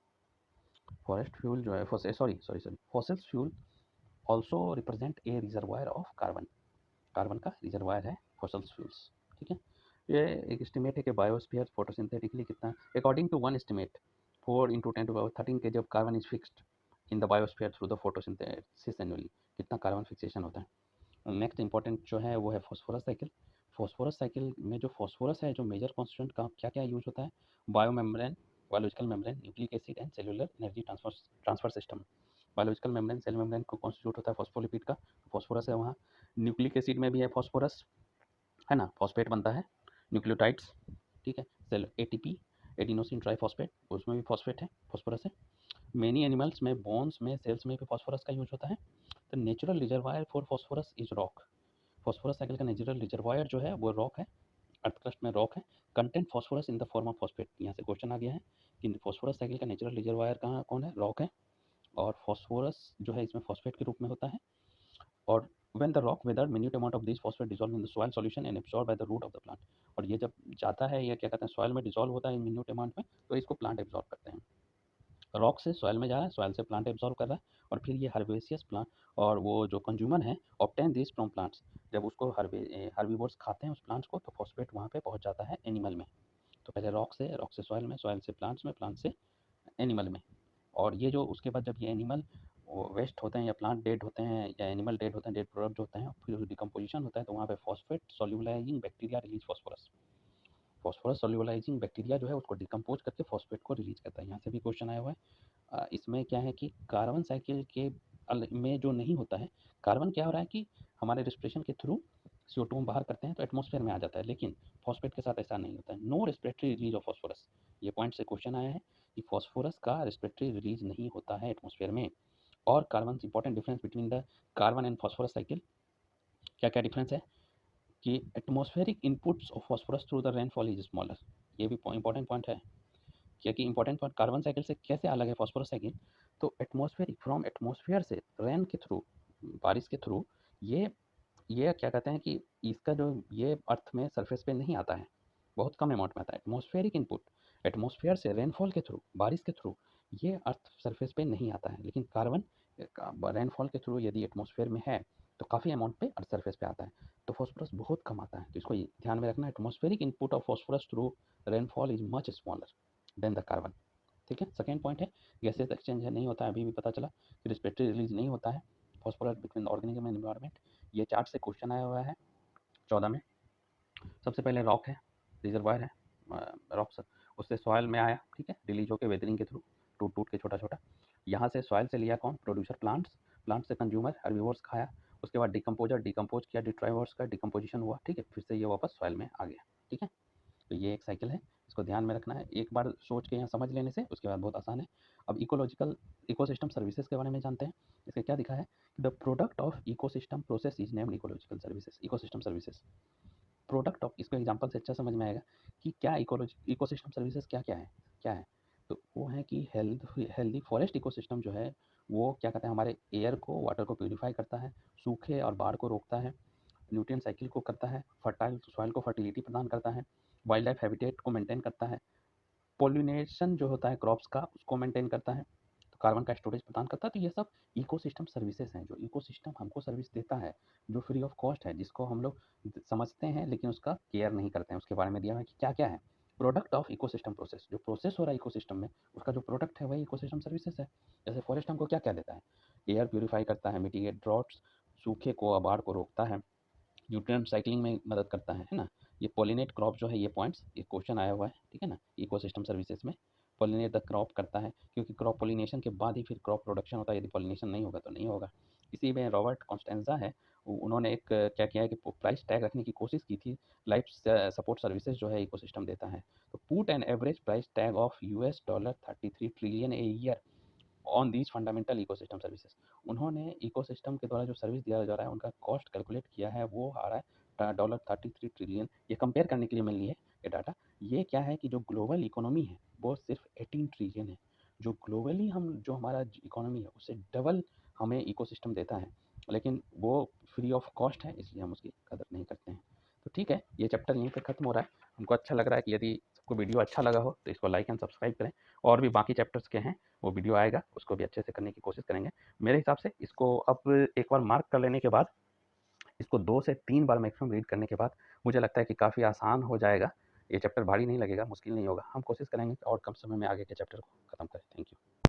Forest fuel जो है, sorry fossil fuel also represent a reservoir of carbon, carbon का रिजर्वायर है फॉसिल फ्यूल्स, ठीक है। ये एक एस्टिमेट है कि बायोस्फीयर फोटोसिंथेटिकली कितना, according to one estimate 4 × 10⁻13 kg of carbon is fixed in the biosphere through the photosynthesis annually. कितना कार्बन फिक्सेशन होता है। नेक्स्ट इंपॉर्टेंट जो है वो है फॉस्फोरस साइकिल। फॉस्फोरस साइकिल में जो फॉस्फोरस है, जो मेजर कॉन्स्टिट्यूंट का क्या क्या यूज होता है, biomembrane, biological membrane, nucleic acid and cellular energy transfer system. Biological membrane, cell membrane को कॉन्स्टिट्यूट होता है फॉस्फोलिपिड का, फॉस्फोरस है वहाँ। न्यूक्लिक एसिड में भी है फॉस्फोरस, है ना, फॉस्फेट बनता है, न्यूक्लियोटाइड्स, ठीक है। सेल एटीपी, एडिनोसिन ट्राइफॉस्फेट, उसमें भी फॉस्फेट है, फॉस्फोरस है। मेनी एनिमल्स में, बोन्स में, सेल्स में भी फॉस्फोरस का यूज होता है। तो natural reservoir for phosphorus is rock. Phosphorus cycle का नेचुरल रिजर्वायर जो है वो रॉक है, अर्थ क्रस्ट में रॉक है। Content phosphorus in the form of phosphate. यहाँ से क्वेश्चन आ गया है कि फॉस्फोरस साइकिल का नेचुरल रिजर्वायर कहाँ कौन है, रॉक है, और फॉस्फोरस जो है इसमें फॉस्फेट के रूप में होता है। और when the rock weathered minute amount of these phosphate dissolve in the soil solution and absorbed by the root of the plant। और ये जब जाता है, ये क्या कहते हैं, सॉइल में डिसॉल्व होता है मिन्यूट अमाउंट में, तो इसको प्लांट एब्जॉर्ब करते हैं। रॉक से सॉइल में जा रहा है, सॉइल से प्लांट एब्जॉर्ब कर रहा है, और फिर ये हर्बेसियस प्लांट और वो जो कंज्यूमर है ऑब्टेन दिस फ्रॉम प्लांट्स। जब उसको हर्बीवोर्स खाते हैं उस प्लांट्स को, तो फॉस्फेट वहाँ पे पहुँच जाता है एनिमल में। तो पहले रॉक से सॉइल में, सॉइल से प्लांट्स में, प्लांट से एनिमल में। और ये जो उसके बाद जब ये एनिमल वेस्ट होते हैं या प्लांट डेड होते हैं या एनिमल डेड होते हैं, डेड प्रोडक्ट होते हैं, फिर डिकम्पोजिशन होता है, तो वहाँ पे phosphate solubilising bacteria release phosphorus. Phosphorus solubilising bacteria जो है उसको डिकम्पोज करके फॉस्फेट को रिलीज करता है। यहाँ से भी क्वेश्चन आया हुआ है। इसमें क्या है कि कार्बन साइकिल के में जो नहीं होता है, कार्बन क्या हो रहा है कि हमारे रेस्पिरेशन के थ्रू CO2 हम बाहर करते हैं तो एटमॉस्फेयर में आ जाता है, लेकिन फॉस्फेट के साथ ऐसा नहीं होता है। No respiratory release of phosphorus. ये पॉइंट से क्वेश्चन आया है कि फॉस्फोरस का रेस्पिरेटरी रिलीज नहीं होता है एटमॉस्फेयर में। और carbon important difference between the carbon and phosphorus cycle, क्या क्या डिफरेंस है कि atmospheric inputs of phosphorus through the rainfall is smaller. ये भी इंपॉर्टेंट पॉइंट है, क्योंकि इंपॉर्टेंट पॉइंट कार्बन साइकिल से कैसे अलग है फॉस्फोरस साइकिल। तो एटमॉस्फेरिक, फ्रॉम एटमॉस्फेयर से रेन के थ्रू, बारिश के थ्रू, ये क्या कहते हैं कि इसका जो ये अर्थ में सरफेस पे नहीं आता है, बहुत कम अमाउंट में आता है। एटमॉस्फेरिक इनपुट, एटमॉस्फेयर से रेनफॉल के थ्रू, बारिश के थ्रू, ये अर्थ सरफेस पे नहीं आता है। लेकिन कार्बन रेनफॉल के थ्रू यदि एटमॉस्फेयर में है तो काफ़ी अमाउंट पे अर्थ सरफेस पे आता है। तो फॉस्फोरस बहुत कम आता है, तो इसको ध्यान में रखना। Atmospheric input of phosphorus through rainfall is much smaller than the carbon. ठीक है। सेकेंड पॉइंट है गैसेस एक्सचेंज नहीं होता है, अभी भी पता चला कि रेस्पिरेटरी रिलीज नहीं होता है phosphorus between organism and environment. ये चार्ट से क्वेश्चन आया हुआ है 14 में। सबसे पहले रॉक है, रिजर्वायर है, रॉक से उससे सॉयल में आया, ठीक है, रिलीज होकर वेदरिंग के थ्रू टूट टूट के छोटा छोटा। यहाँ से सॉयल से लिया कौन, प्रोड्यूसर प्लांट्स, प्लांट से कंज्यूमर हर्बीवोर्स खाया, उसके बाद डिकम्पोजर डिकम्पोज किया, डिट्राइवर्स का डिकम्पोजिशन हुआ, ठीक है, फिर से ये वापस सॉयल में आ गया। ठीक है। तो ये एक साइकिल है, इसको ध्यान में रखना है। एक बार सोच के यहाँ समझ लेने से उसके बाद बहुत आसान है। अब इकोलॉजिकल इकोसिस्टम सर्विसेज के बारे में जानते हैं। इसके क्या दिखा है, the product of ecosystem process is named ecological services, ecosystem services. Product of, इसको एग्जांपल से अच्छा समझ में आएगा कि क्या इकोसिस्टम सर्विसेज क्या क्या है, क्या है। तो वो है कि हेल्दी फॉरेस्ट इकोसिस्टम जो है वो क्या कहते हैं, हमारे एयर को, वाटर को प्यूरिफाई करता है, सूखे और बाढ़ को रोकता है, न्यूट्रिएंट साइकिल को करता है, फर्टाइल सॉइल को फर्टिलिटी प्रदान करता है, वाइल्ड लाइफ हैबिटेट को मेंटेन करता है, पॉलिनेशन जो होता है क्रॉप्स का उसको मेंटेन करता है, तो कार्बन का स्टोरेज प्रदान करता है। तो ये सब इकोसिस्टम सर्विसेज हैं, जो इकोसिस्टम हमको सर्विस देता है, जो फ्री ऑफ कॉस्ट है, जिसको हम लोग समझते हैं लेकिन उसका केयर नहीं करते हैं। उसके बारे में दिया हुआ है कि क्या क्या है। प्रोडक्ट ऑफ इकोसिस्टम प्रोसेस, जो प्रोसेस हो रहा है इकोसिस्टम में उसका जो प्रोडक्ट है वही इकोसिस्टम सर्विसेज है। जैसे फॉरेस्ट हमको क्या क्या देता है, एयर प्यूरिफाई करता है, मिटिगेट ड्रॉट्स, सूखे को, बाढ़ को रोकता है, न्यूट्रिएंट साइक्लिंग में मदद करता है ना। ये पॉलिनेट क्रॉप जो है, ये पॉइंट्स, ये क्वेश्चन आया हुआ है, ठीक है ना। इकोसिस्टम सर्विसेज में पॉलिनेट द क्रॉप करता है, क्योंकि क्रॉप पॉलिनेशन के बाद ही फिर क्रॉप प्रोडक्शन होता है, यदि पॉलिनेशन नहीं होगा तो नहीं होगा। इसी में रॉबर्ट कॉन्स्टेंजा है, उन्होंने एक क्या किया है कि प्राइस टैग रखने की कोशिश की थी। लाइफ सपोर्ट सर्विसेज जो है इकोसिस्टम देता है, तो put an average price tag of $33 trillion a year on these fundamental ecosystem services. उन्होंने इकोसिस्टम के द्वारा जो सर्विस दिया जा रहा है उनका कॉस्ट कैलकुलेट किया है, वो आ रहा है $33 ट्रिलियन। ये कंपेयर करने के लिए मिल रही है ये डाटा। ये क्या है कि जो ग्लोबल इकोनॉमी है वो सिर्फ 18 ट्रिलियन है। जो ग्लोबली हम, जो हमारा इकोनॉमी है उससे डबल हमें इकोसिस्टम देता है, लेकिन वो फ्री ऑफ कॉस्ट है, इसलिए हम उसकी कदर नहीं करते हैं। तो ठीक है, ये चैप्टर यहीं पे खत्म हो रहा है। हमको अच्छा लग रहा है कि यदि सबको वीडियो अच्छा लगा हो तो इसको लाइक एंड सब्सक्राइब करें। और भी बाकी चैप्टर्स के हैं, वो वीडियो आएगा, उसको भी अच्छे से करने की कोशिश करेंगे। मेरे हिसाब से इसको अब एक बार मार्क कर लेने के बाद इसको 2 से 3 बार मैक्सिमम रीड करने के बाद मुझे लगता है कि काफ़ी आसान हो जाएगा। ये चैप्टर भारी नहीं लगेगा, मुश्किल नहीं होगा। हम कोशिश करेंगे कि और कम समय में आगे के चैप्टर को खत्म करें। थैंक